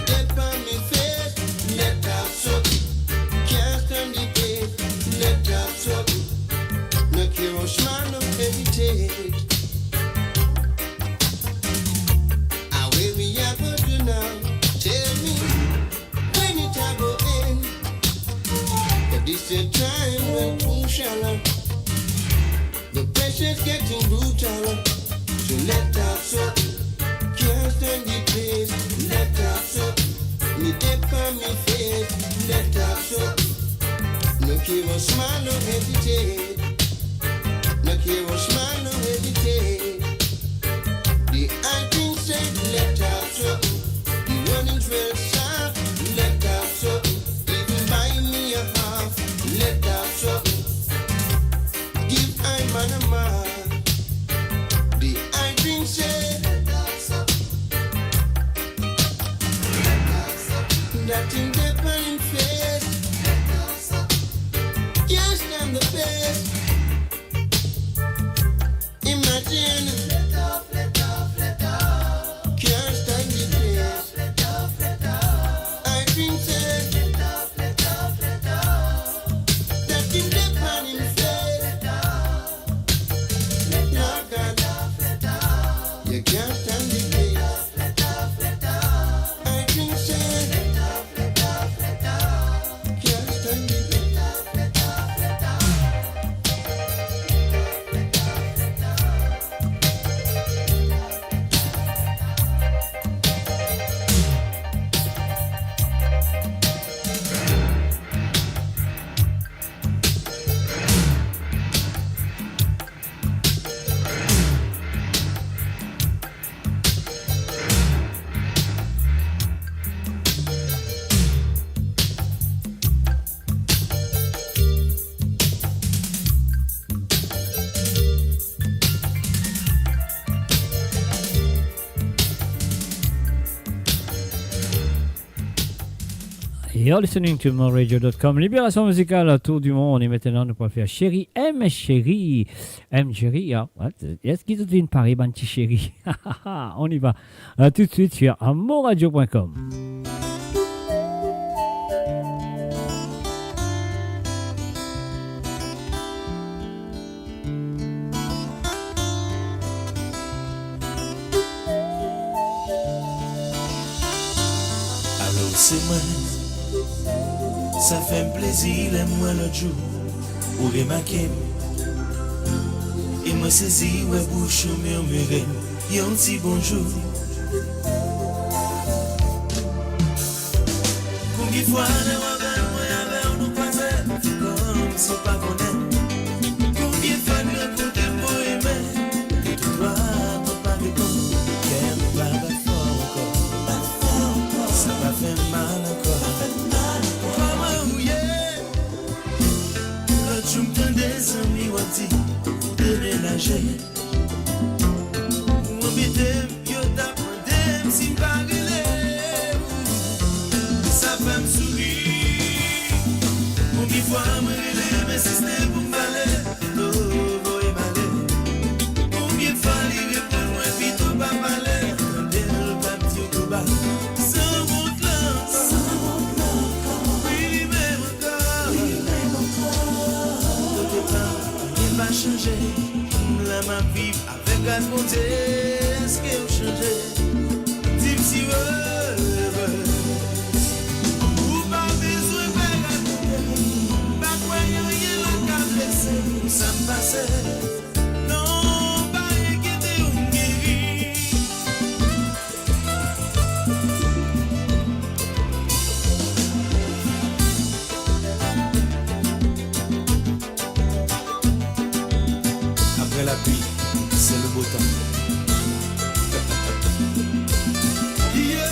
dip on me face, let off something. Can't stand the pain, let off something. No care how small, no hesitate. How will we ever do now? Tell me, when it a go end? If this a time when we shall the pressure's getting brutal. So let off something. Can't stand the pain, let off something. Me dip on me face, let off something. No care how small, no hesitate. No care how small, no hesitate. The acting said, let off something. The running's real soft, let off something. Even buy me a half, let off something. Give I man a man. The acting said, let off something. That in the burning face, let off something. Can't stand the pace. Imagine, let off, let off, let off. Can't stand the pace. Let off, let off. I think said, let off, let off, let off. That in the burning face, let off. Let off, let off, let off. You can't stand the pace. Let off, let off. I think said, let off, let off, let off. Can't stand the pace. Let off, let off. You're listening to moreradio.com. Libération musicale, tour du monde. Et maintenant, nous pouvons faire Chérie, M Chérie. M Chérie, est-ce qu'ils ont une pareille, ben petit chéri? On y va. Tout de suite sur moreradio.com. Allô, c'est moi. Ça fait un plaisir, moi l'autre jour, ou remarquer. Et moi saisi, ouais, bouche murmurer, y'a un petit bonjour. Combien de fois, nous croisons, comme si pas connaître. Combien de fois, nous comptons pour aimer, et toi, mon pas répondre. Qu'elle nous va fort encore, ça va faire mal encore. Je me tends des amis wati pour déménager. Ou embêter, yo t'apprendais si m'parler. Ça fait m'sourire. Combien de fois m'rêler, mais si c'était pour m'aller, oh, voyez m'aller. Combien de fois il répond moi puis tout pas parler. Dès le pas petit tout bas. Sans mon clan, oui, même encore. Pas changé, la ma vie avec la bonté, est-ce qu'elle a changé? Dis-moi si ou pas besoin de faire pas croyant rien la cablesse, ça me passait. Non, pas inquiéter ou guérir. La pluie, c'est le beau temps. Yeah.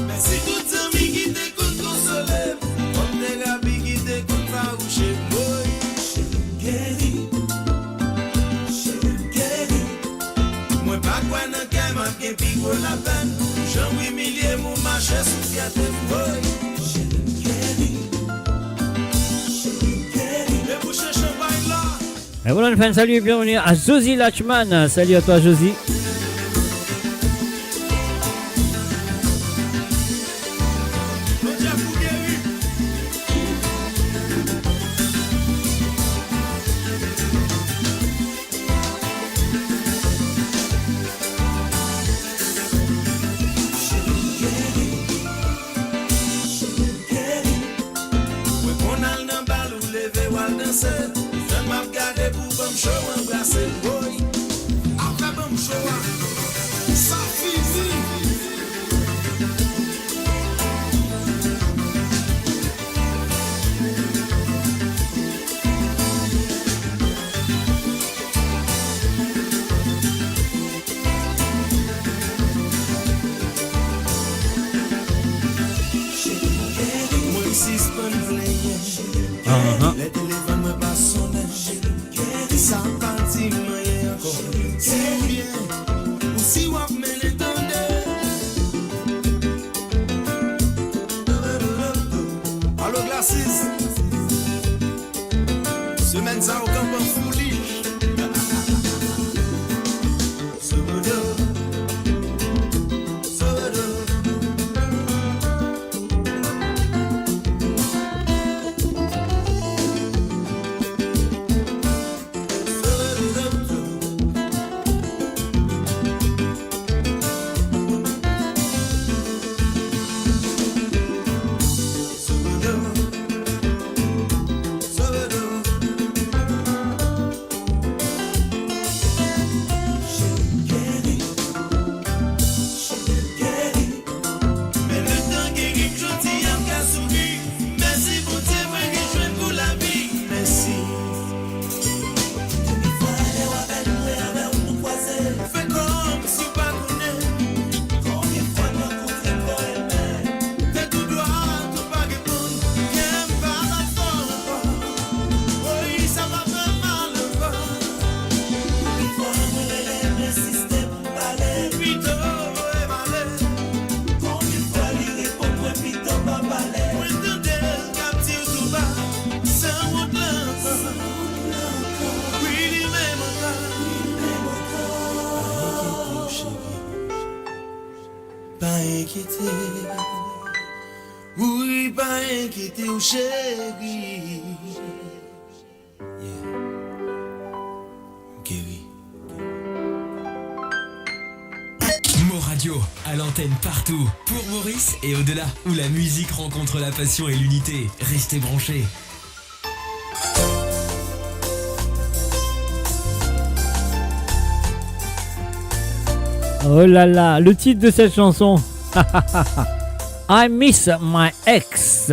Merci toutes amis qui t'écoutent consoler, comme des gabis qui t'écoutent faroucher. Boy, chérie. Moi pas quoi nan kem ap gen pico la peine. Je Jean-Louis Millier, mon marché sous pied boy. Les bouches de champagne là. Et voilà, une fin de salut et bienvenue à Josie Lachman. Salut à toi, Josie. Oui, pas inquiété ou chéri. Mo Radio, à l'antenne partout, pour Maurice et au-delà, où la musique rencontre la passion et l'unité. Restez branchés. Oh là là, le titre de cette chanson. I miss my ex.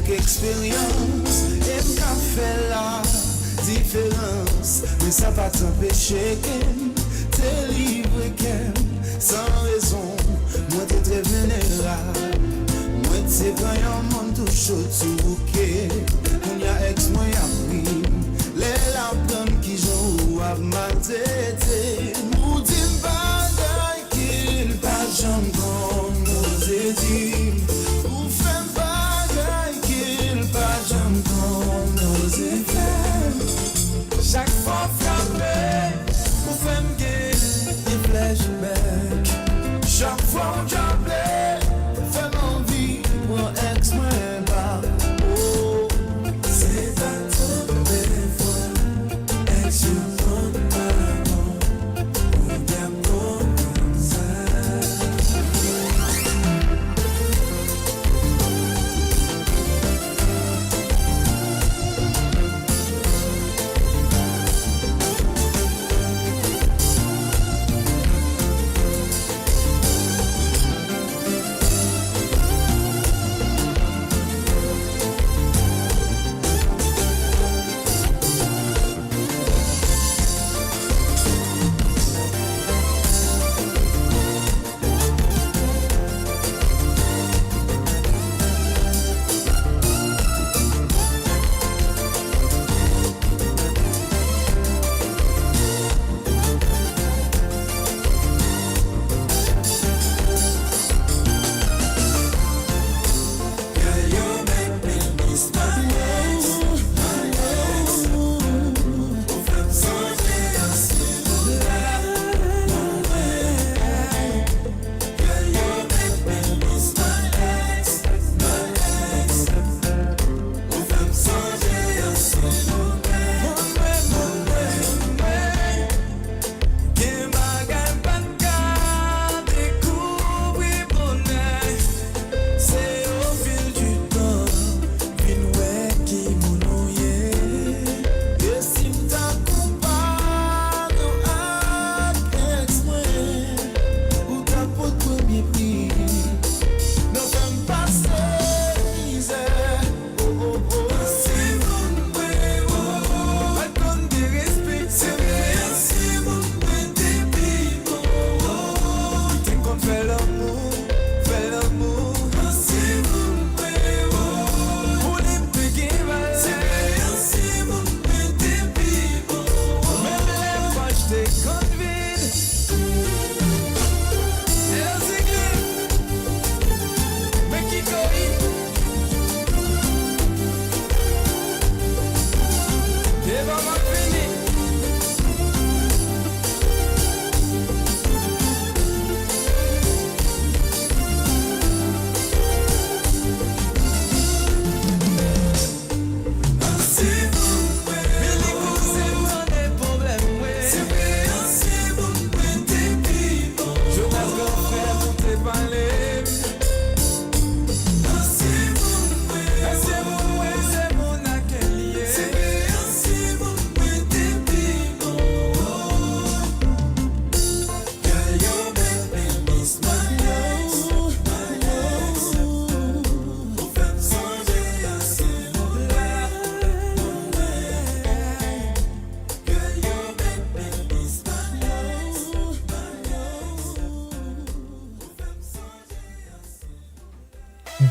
Expérience, et m'a fait la différence. Mais ça va t'empêcher qu'elle te livre qu'elle sans raison. Moi t'es très vulnérable. Moi t'es quand y'a un monde tout chaud tout bouquet. On y a ex, moi y'a pris. Les lapins qui jouent à maltraiter. Nous disons pas qu'il pas jamais comme nous dit. Ou fait pas chaque fois frappé, pour faire me guérir, il flashback. Chaque fois j'appelle, fais m'envie, mon ex-moi pas.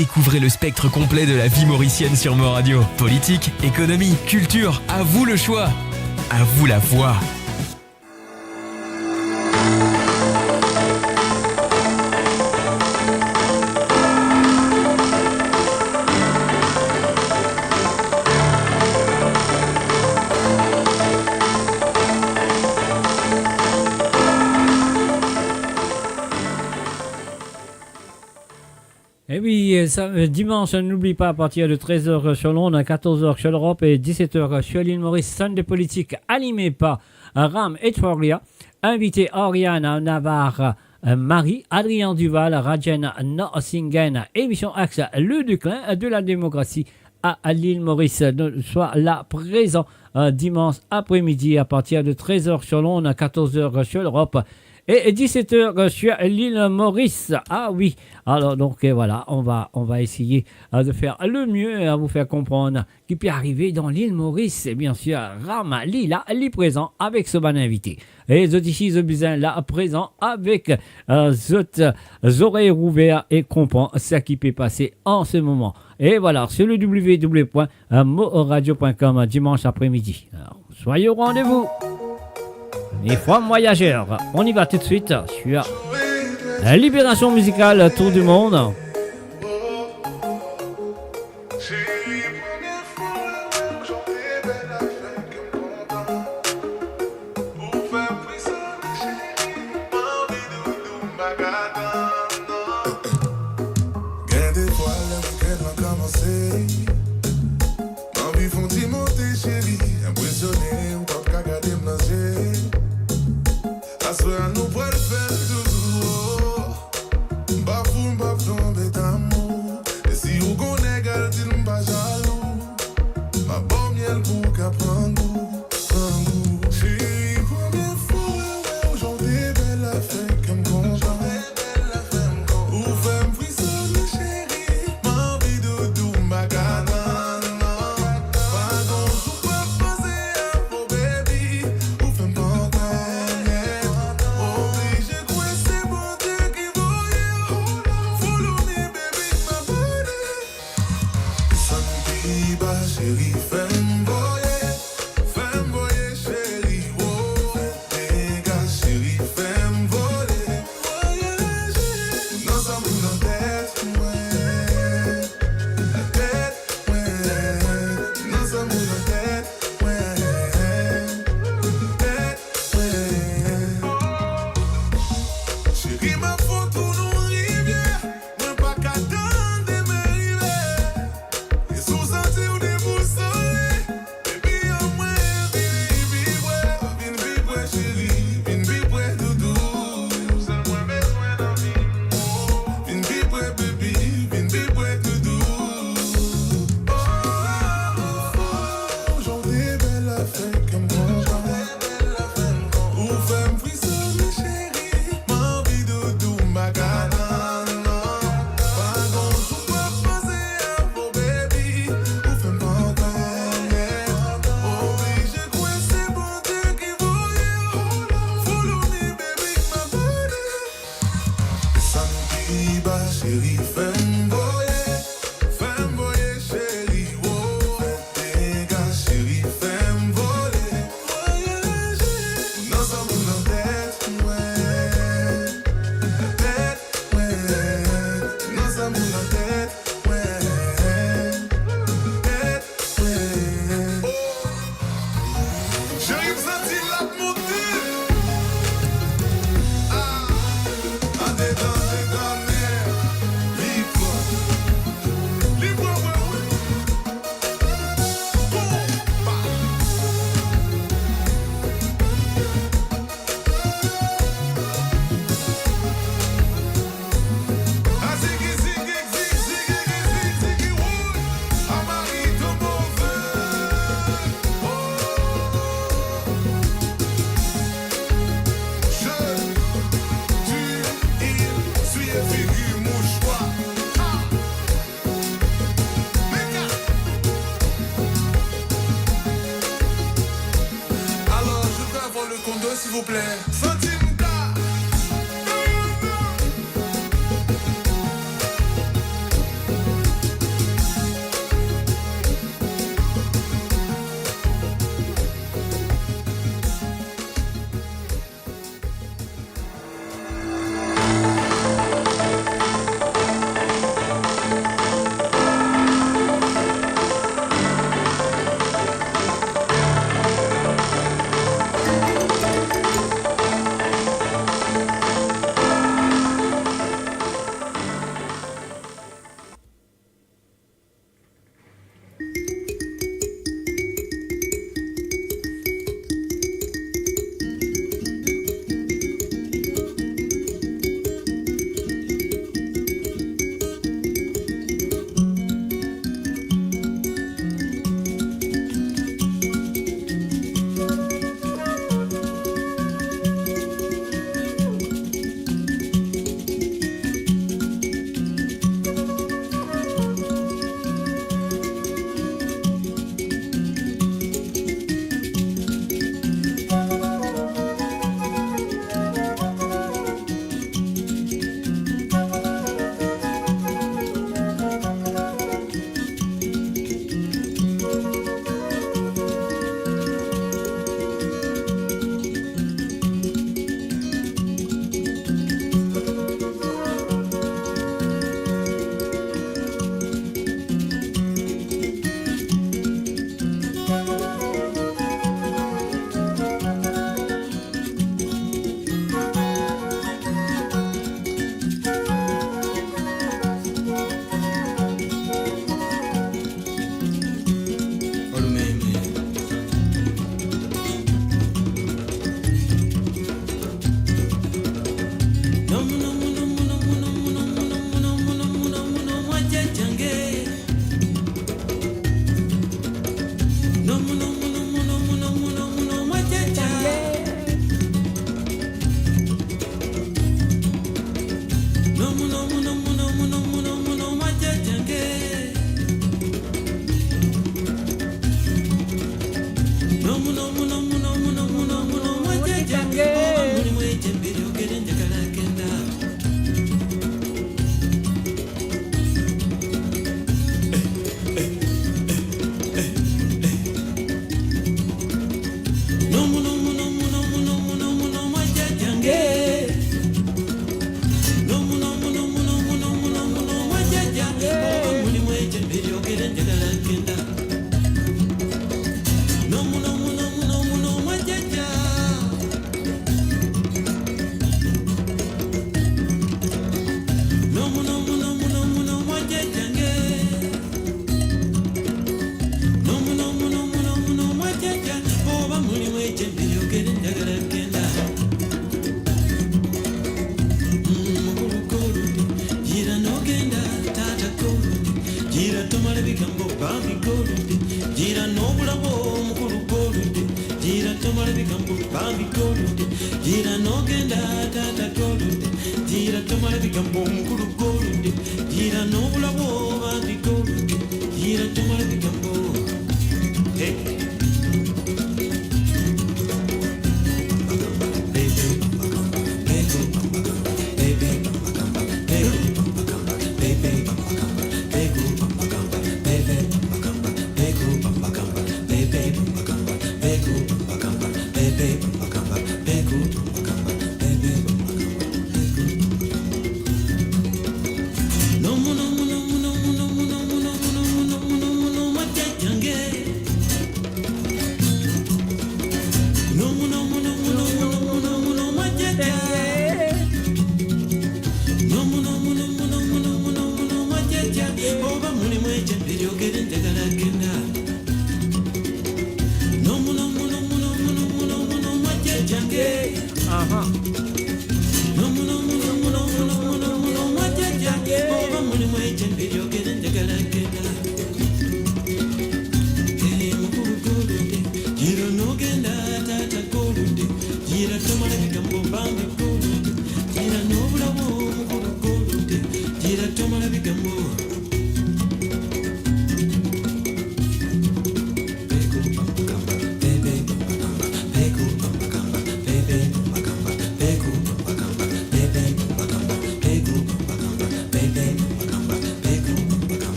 Découvrez le spectre complet de la vie mauricienne sur Mo Radio. Politique, économie, culture, à vous le choix. À vous la voix. Et oui, dimanche, n'oublie pas, à partir de 13h sur l'onde, 14h sur l'Europe et 17h sur l'île Maurice, Sunday Politique, animé par Ram et Etforia. Invité Oriana Navarre, Marie, Adrien Duval, Rajen Nosingen, émission Axe, le déclin de la démocratie à l'île Maurice. Soit là présent dimanche après-midi à partir de 13h sur l'onde, 14h sur l'Europe. Et 17h sur l'île Maurice. Ah oui. Alors donc voilà, on va essayer de faire le mieux à vous faire comprendre qui peut arriver dans l'île Maurice. Et bien sûr, Ram Lila, est présent avec ce bon invité. Et Zotichi Zobuzin là présent avec oreilles ouvertes et comprend ce qui peut passer en ce moment. Et voilà, sur le www.moradio.com dimanche après-midi. Alors, soyez au rendez-vous. Les femmes voyageurs, on y va tout de suite sur la libération musicale Tour du Monde. s'il vous plaît.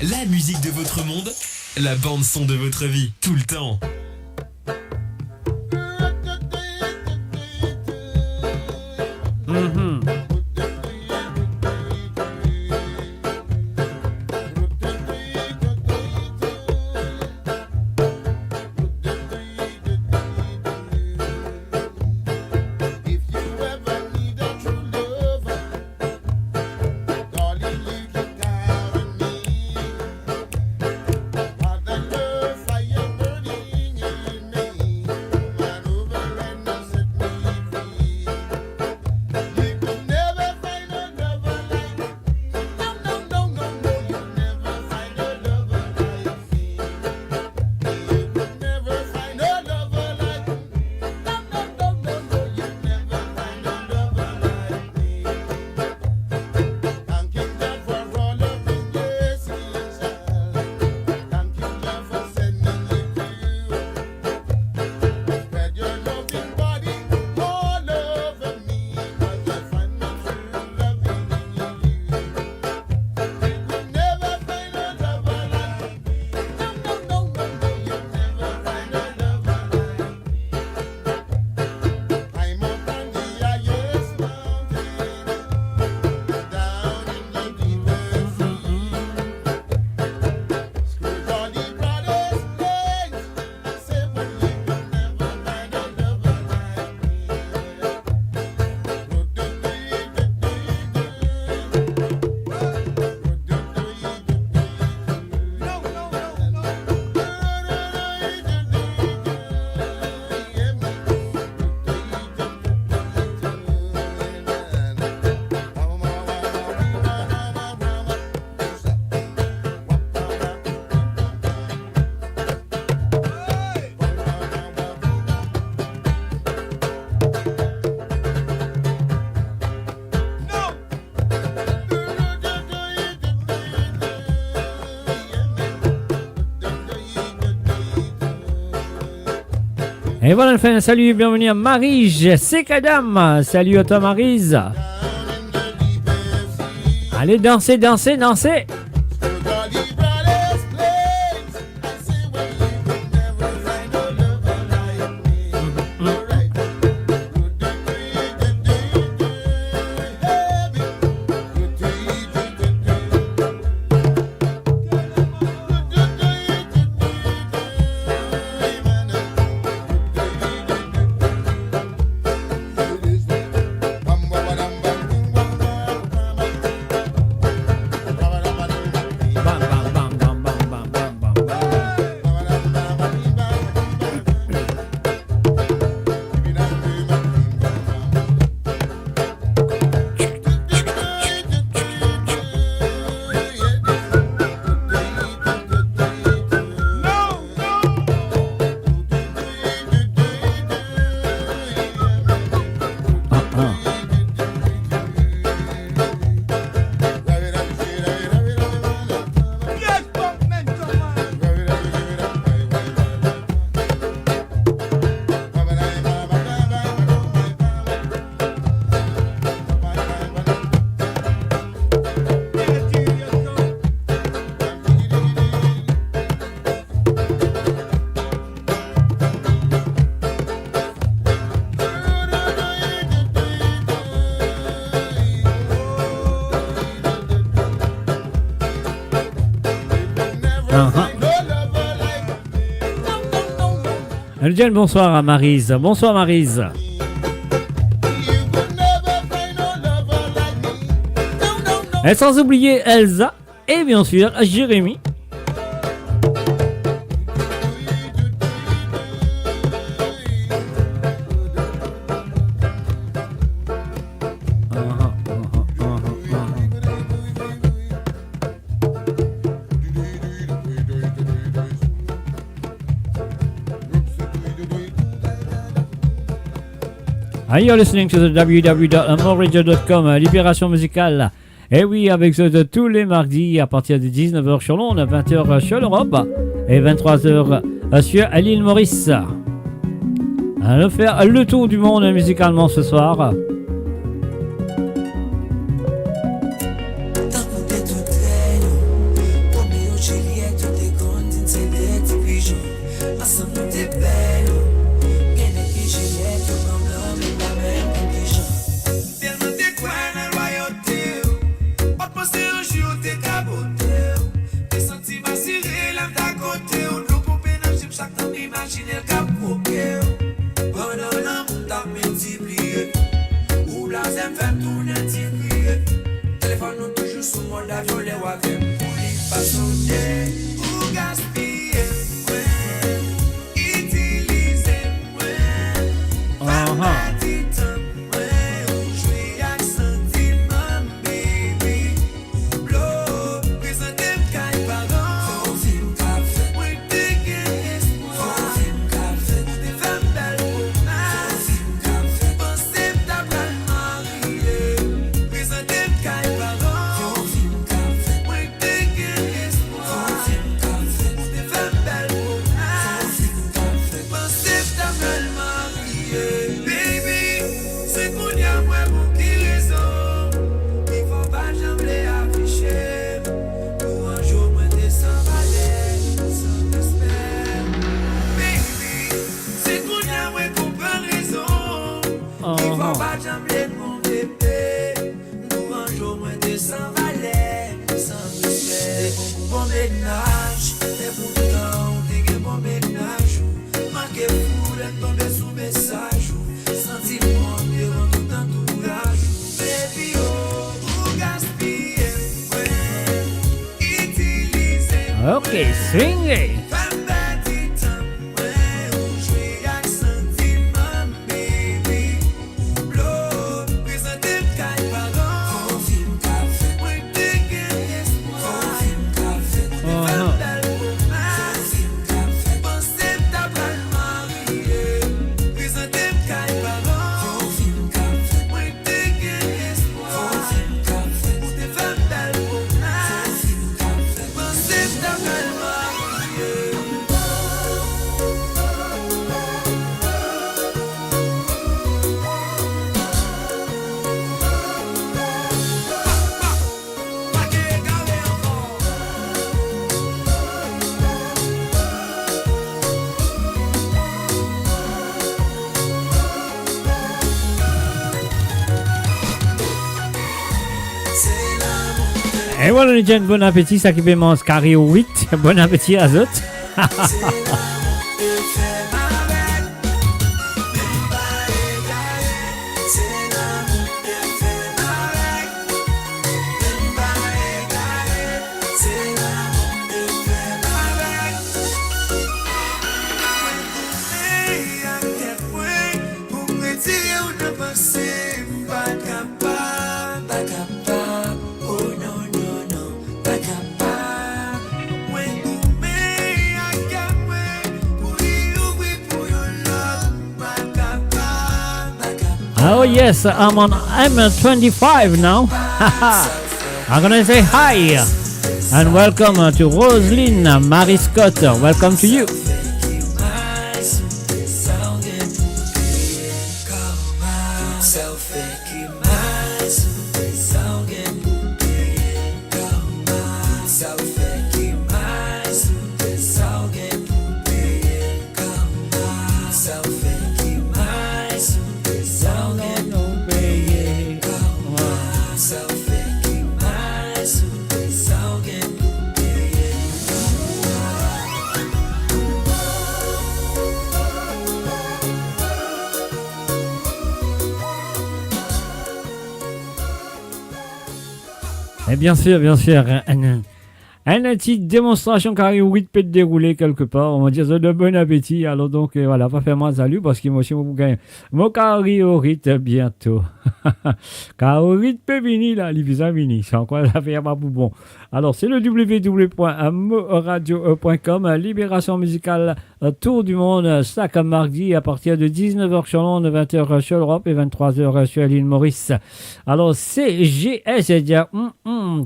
La musique de votre monde, la bande son de votre vie, tout le temps. Fire burning in me. Et voilà, enfin, salut, bienvenue à Maryse, c'est Kadam. Salut à toi, Maryse. Allez, dansez, dansez, dansez. Bonsoir à Maryse. Bonsoir Maryse. Et sans oublier Elsa et bien sûr Jérémy. You're listening to the www.amoradio.com, Libération musicale. Et oui, avec ce de tous les mardis à partir de 19h sur Londres, 20h sur l'Europe et 23h sur l'île Maurice. Allons faire le tour du monde musicalement ce soir. Ok, swing. Yeah. Et voilà les gens, bon appétit, ça qui fait manger carré au 8. Bon appétit à eux. Oh yes, I'm on M25 now. I'm gonna say hi and welcome to Roselyne Marie Scott. Welcome to you. Et bien sûr, une petite démonstration carré 8 peut dérouler quelque part. On va dire de bon appétit. Alors donc, voilà, pas faire moi salut parce que moi aussi, je gagne mon carré au rythme bientôt. Car au rythme peut venir là, l'épisode vini. C'est encore la faire pas pour bon. Alors, c'est le www.moradio.com, Libération musicale Tour du monde, chaque mardi à partir de 19h sur l'onde, 20h sur l'Europe et 23h sur l'île Maurice. Alors, CGS, c'est-à-dire,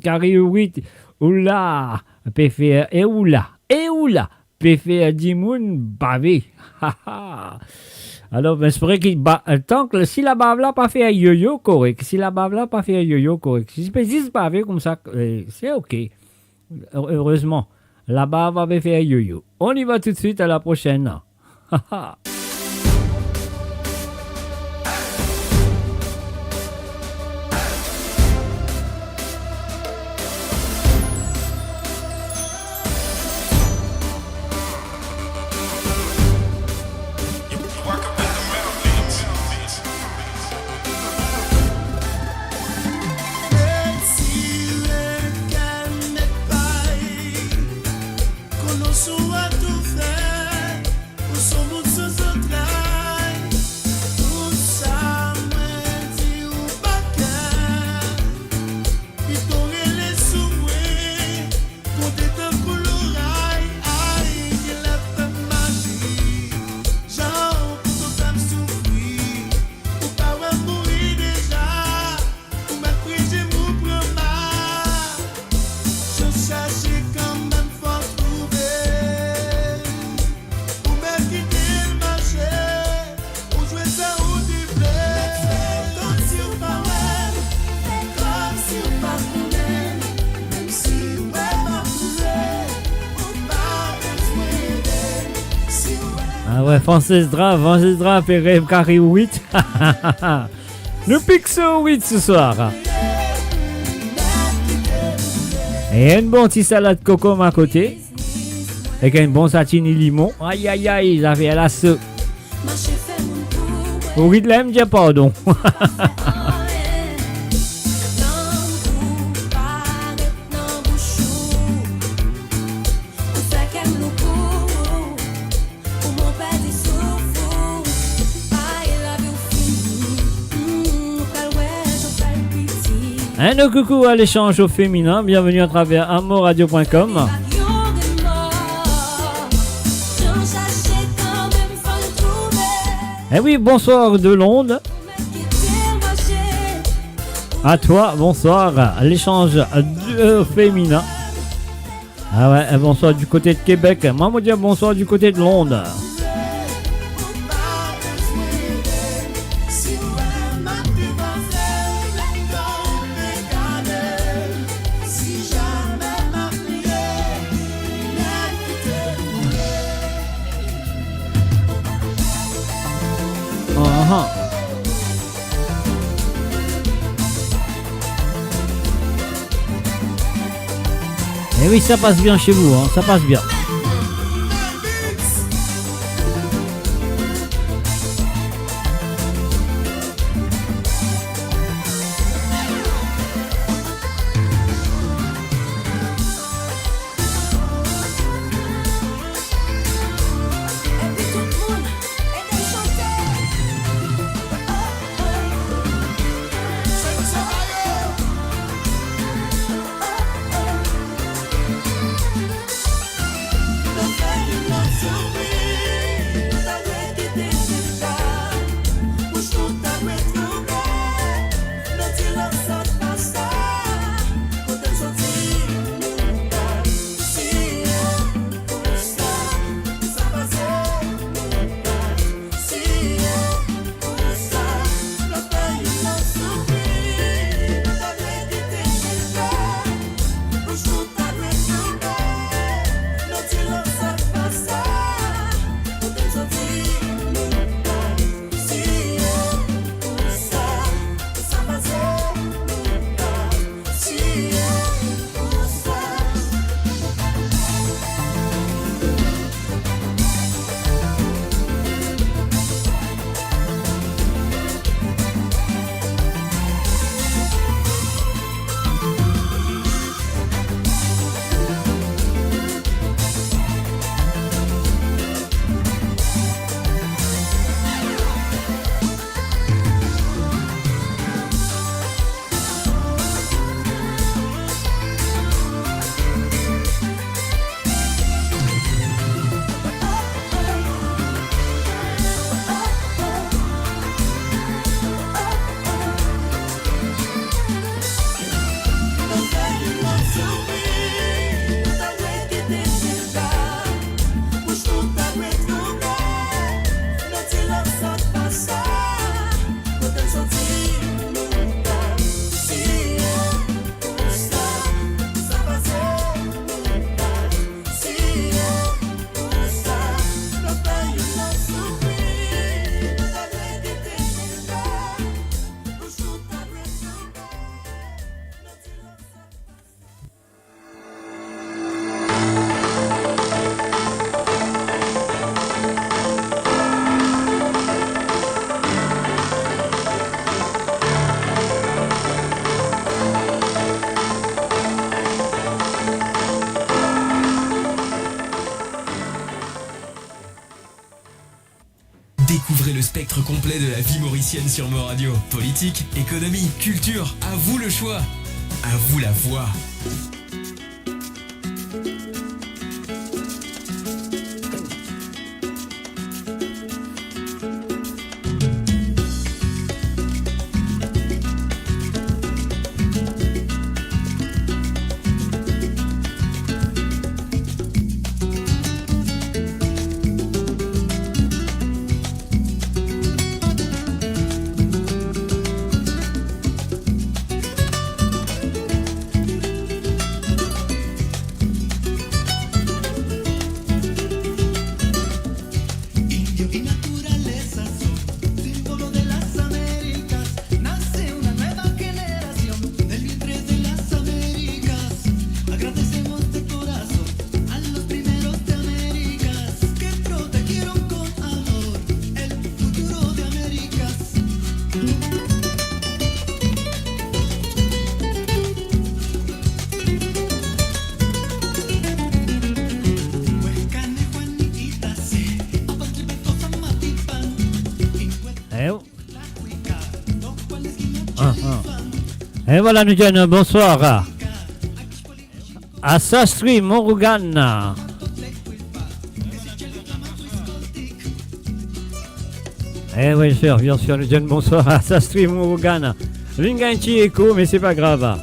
carré 8. Oula, PFR, et oula, PFR Dimoun, bavé. Alors, j'espère qu'il tant que si la bave là pas fait un yo-yo correct, si la bave là pas fait un yo-yo correct, si c'est bavé comme ça, c'est ok. Heureusement, la bave avait fait un yo-yo. On y va tout de suite à la prochaine. Ah ouais, Francis Dra, Ferré, carré 8. Le Pixel 8 ce soir. Et un bon petit salade coco à côté. Avec un bon satini limon. Aïe aïe aïe, ça fait la soupe. Au rythme, l'aime, j'ai pardon. Un coucou à l'échange au féminin, bienvenue à travers amoradio.com. Eh oui, bonsoir de Londres. À toi, bonsoir, l'échange féminin. Ah ouais, bonsoir du côté de Québec. Moi, me dire bonsoir du côté de Londres. Uh-huh. Et oui, ça passe bien chez vous, hein, ça passe bien. Découvrez le spectre complet de la vie mauricienne sur Mo Radio. Politique, économie, culture, à vous le choix. À vous la voix. Et voilà, nous disons bonsoir à Sastri Morugana. Eh oui, bien sûr, nous disons bonsoir à Sastri Morugana. Vinga un petit écho, mais c'est pas grave.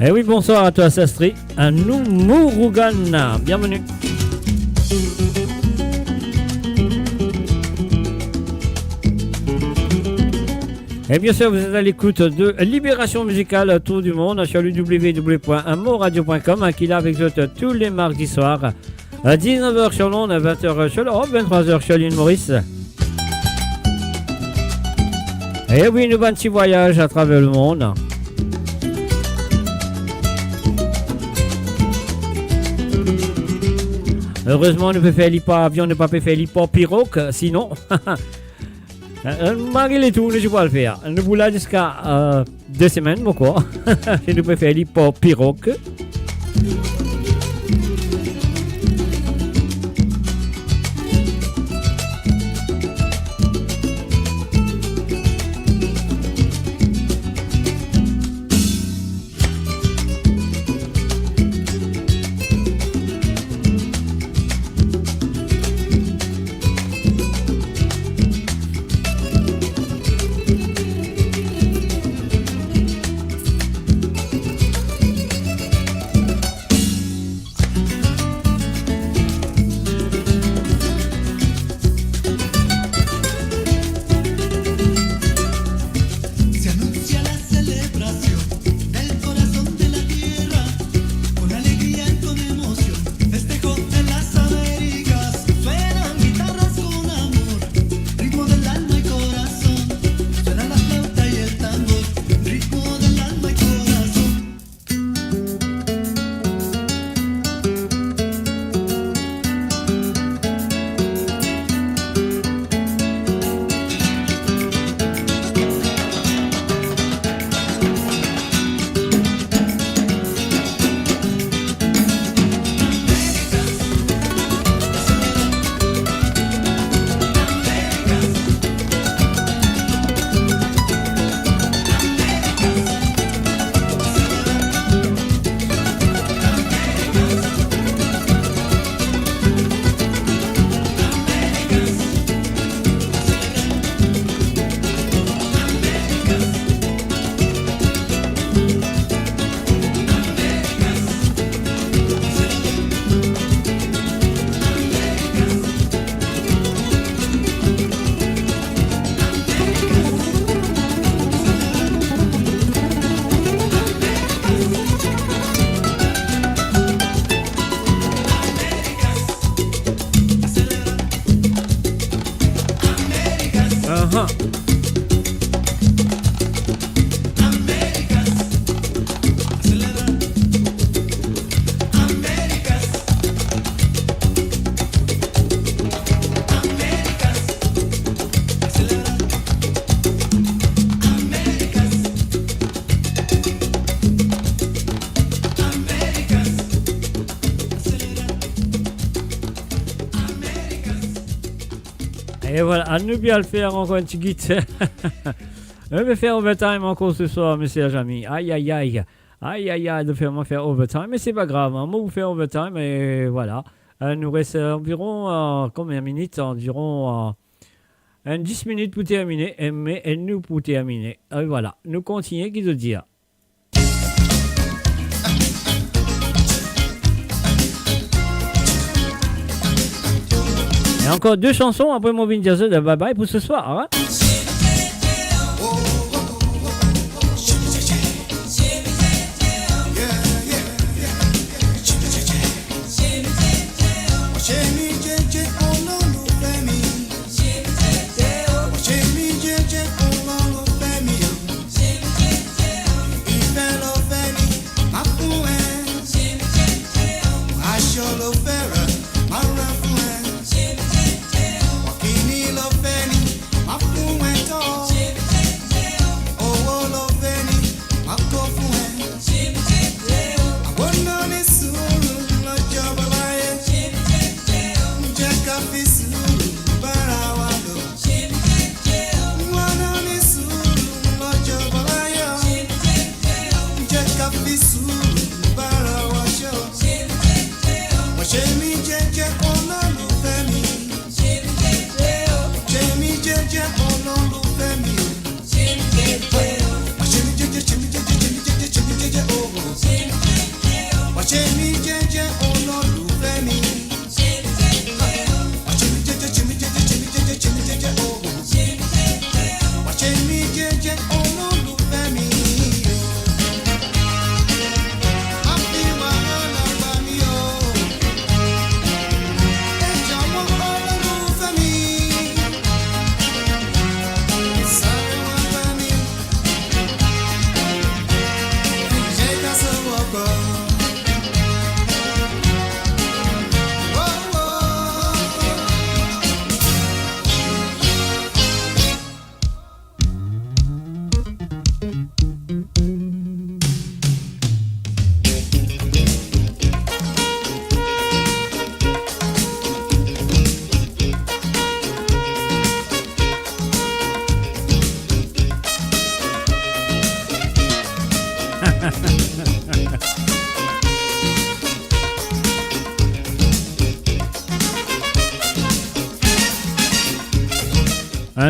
Eh oui, bonsoir à toi Sastri, à nous Murugan, bienvenue. Et bien sûr, vous êtes à l'écoute de Libération Musicale Tour du Monde sur le www.moradio.com qui est là avec vous tous les mardis soirs à 19h sur Londres, à 20h sur l'Europe, 23h sur l'île Maurice. Et oui, nous avons un petit voyage à travers le monde. Heureusement, nous pouvons faire l'hyper-avion, nous ne pouvons pas faire l'hyper-pirogue, sinon... malgré tout, je ne vais pas le faire. Nous voulons là jusqu'à 2 semaines, pourquoi? Et nous pouvons faire l'hyper-pirogue. Et voilà, à nous bien le faire encore un petit guide. On va faire overtime encore ce soir, mes amis. Aïe, aïe, aïe. Aïe, aïe, aïe, de faire overtime. Mais c'est pas grave, hein. Moi, vous faire overtime et voilà. Nous reste environ, combien de minutes? Environ 10 minutes pour terminer. Mais nous pour terminer. Et voilà, nous continuons, qu'est-ce que dire? Et encore 2 chansons après mon vin jazz de bye bye pour ce soir. Hein? Wakini lo feni, mafuwe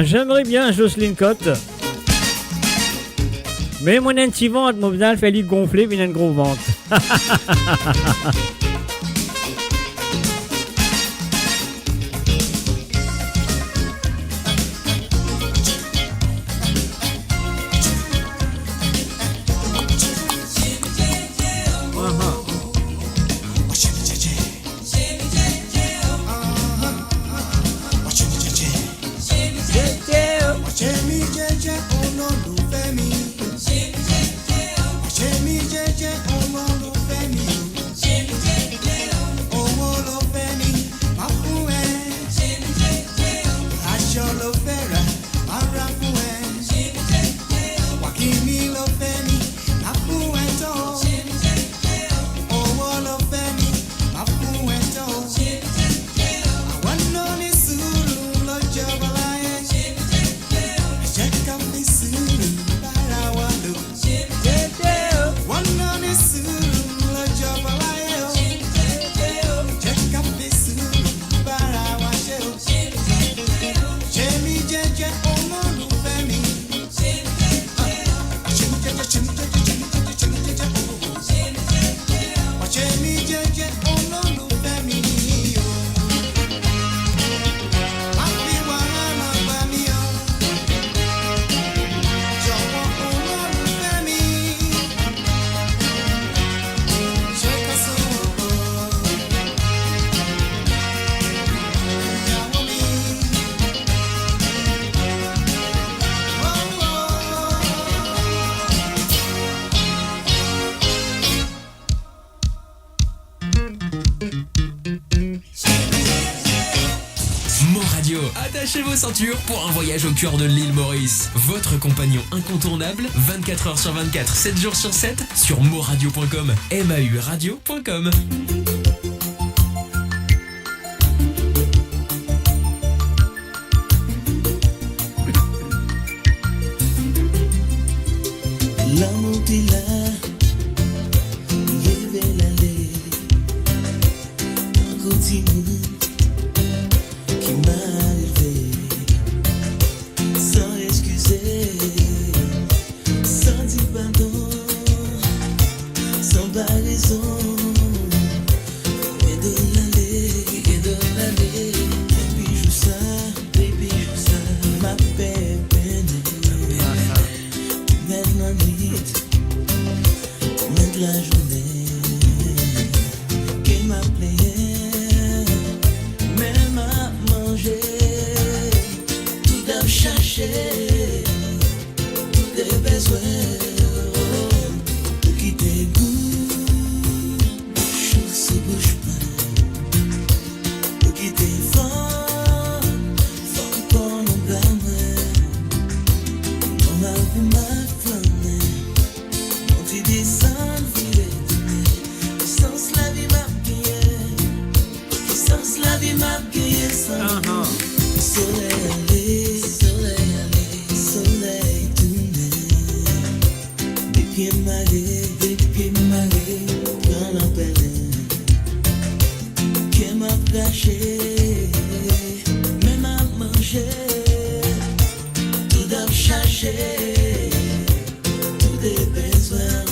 J'aimerais bien Jocelyne Cotte. Mais mon petit ventre, mon ventre fait lui gonfler, puis il a un gros ventre. Attachez vos ceintures pour un voyage au cœur de l'île Maurice. Votre compagnon incontournable, 24h sur 24, 7 jours sur 7, sur moradio.com, mauradio.com. L'amour t'est là, il est l'aller, un continu qui m'a élevé, sans excuser, sans dire pardon, sans pas raison, et de l'aller, baby joue ça, ma peine, maintenant nuit, la journée, qui m'a payé, même à manger, tout à chercher, tout des besoins, tout qui dégoûte, bouche se bouge pas, tout qui défend, faut qu'on en blâme, on a vu ma flamme, on t'y descend. Soleil tourné, des pieds marrés, dans la peine, qui m'a caché, même à manger, tout à chercher, tout des besoins.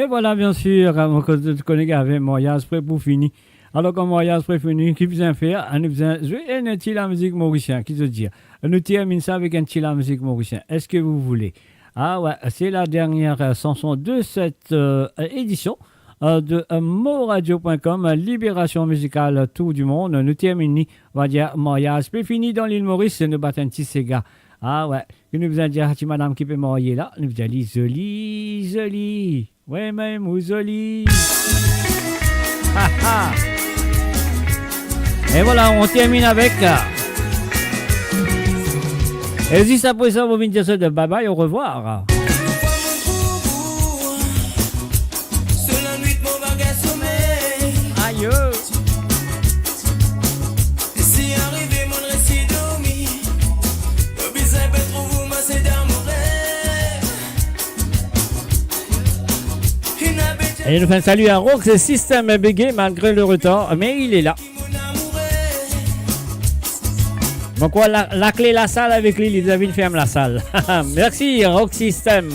Et voilà, bien sûr, mon collègue avait Moyaz prêt pour finir. Alors, comme Moyaz prêt pour finir, qui vient faire? On vient jouer un petit la musique mauricienne. Qui se dit? Nous terminons ça avec un petit la musique mauricienne. Est-ce que vous voulez? Ah ouais, c'est la dernière chanson de cette édition de moradio.com, Libération musicale Tour du monde. Nous terminons, on va dire, Moyaz prêt fini dans l'île Maurice, nous battons un petit Sega. Ah ouais, nous vous allons dire, si madame qui peut marier là, nous vous allons dire, Zoli. Ouais, même, ou Zoli. Ha ha. Et voilà, on termine avec. Et juste après ça, vous venez dire ça de bye bye, au revoir. Aïe. Et nous faisons un salut à Rox System Bégué malgré le retard, mais il est là. Donc voilà, la clé la salle avec lui, les amis ferment la salle. Merci Rox System.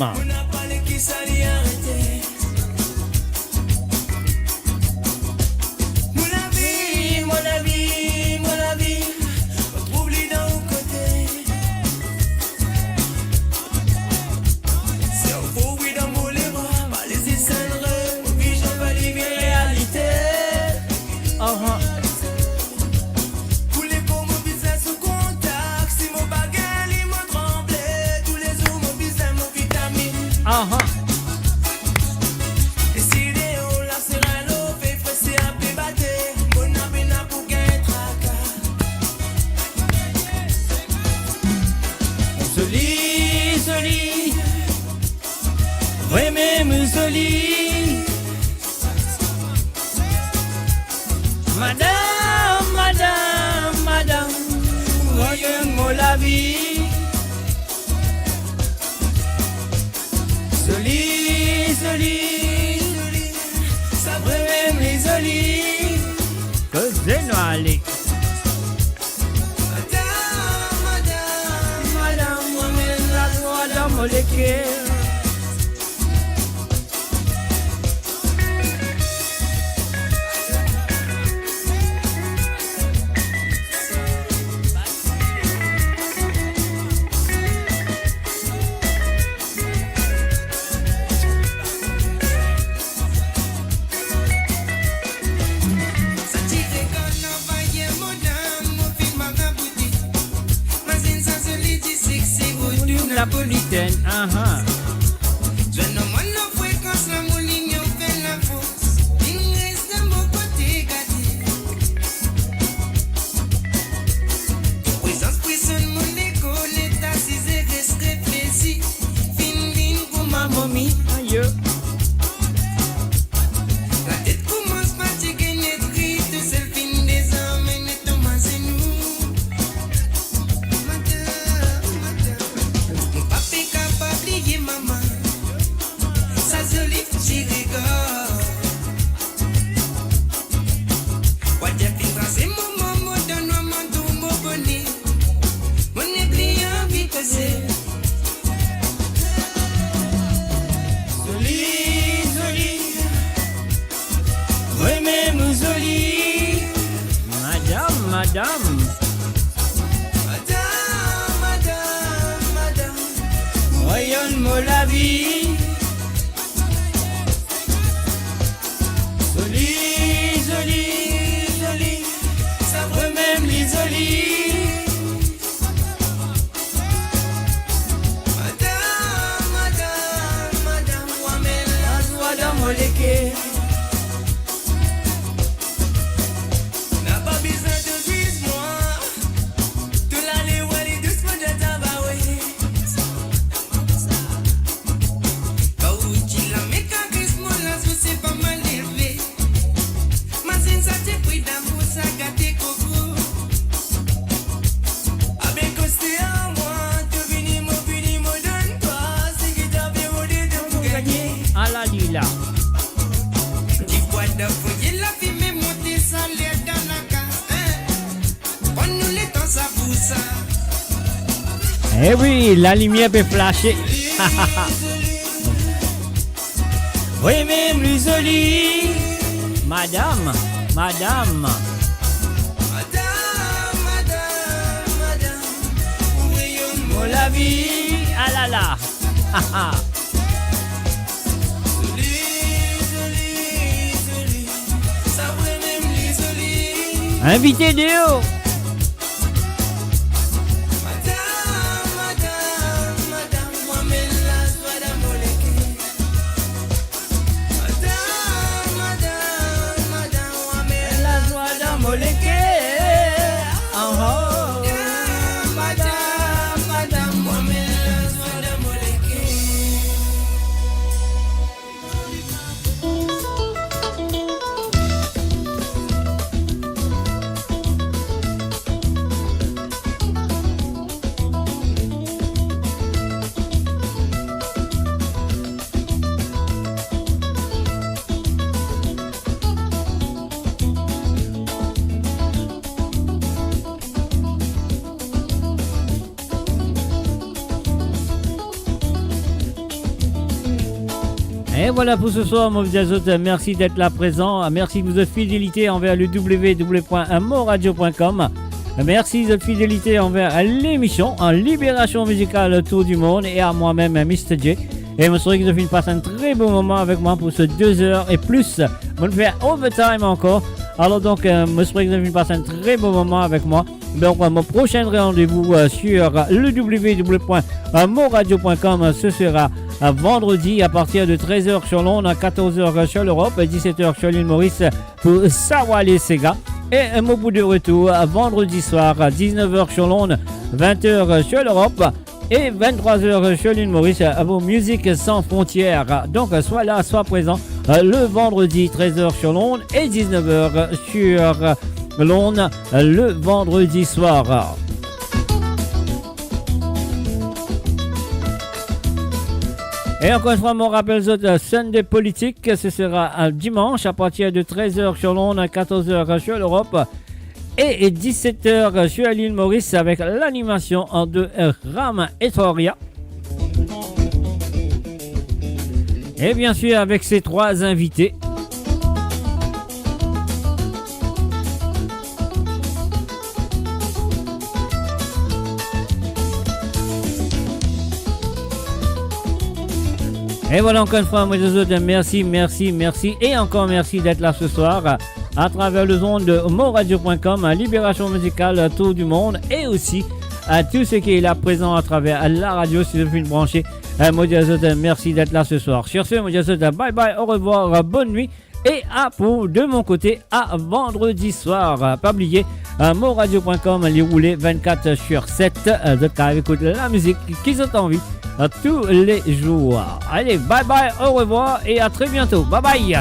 Eh oui, la lumière peut flasher. Oui, même les jolis. Madame, madame. Mon la vie, ah là là. Ah ah. Invité Déo. Et voilà pour ce soir, mon Diazot. Merci d'être là présent. Merci de votre fidélité envers le www.moradio.com. Merci de votre fidélité envers l'émission en Libération musicale Tour du monde et à moi-même, Mr. J. Et je souhaite que vous passez un très bon moment avec moi pour ce 2 heures et plus. Je vais faire overtime encore. Alors donc, je souhaite que vous passez un très bon moment avec moi. Donc, mon prochain rendez-vous sur le www.moradio.com, ce sera vendredi à partir de 13h sur l'onde, à 14h sur l'Europe, 17h sur l'île Maurice pour Sawa les Sega. Et mon bout de retour vendredi soir à 19h sur l'onde, 20h sur l'Europe et 23h sur l'île Maurice à vos musiques sans frontières. Donc, soit là, soit présent le vendredi 13h sur l'onde et 19h sur l'onde le vendredi soir. Et encore une fois, mon rappel Sunday Politique, ce sera un dimanche à partir de 13h sur l'onde, 14h sur l'Europe et 17h sur l'île Maurice avec l'animation de Ram et Thoria. Et bien sûr avec ces 3 invités. Et voilà encore une fois, moi je vous souhaite merci et encore merci d'être là ce soir à travers le zone de moradio.com, Libération musicale Tour du monde et aussi à tous ceux qui est là présents à travers la radio si vous avez une branchée. Moi je vous souhaite merci d'être là ce soir. Sur ce, moi je vous souhaite bye bye, au revoir, bonne nuit et de mon côté à vendredi soir. Pas oublier moradio.com, les roulés 24/7 de cas écoute la musique qu'ils ont envie tous les jours. Allez, bye bye, au revoir et à très bientôt. Bye bye.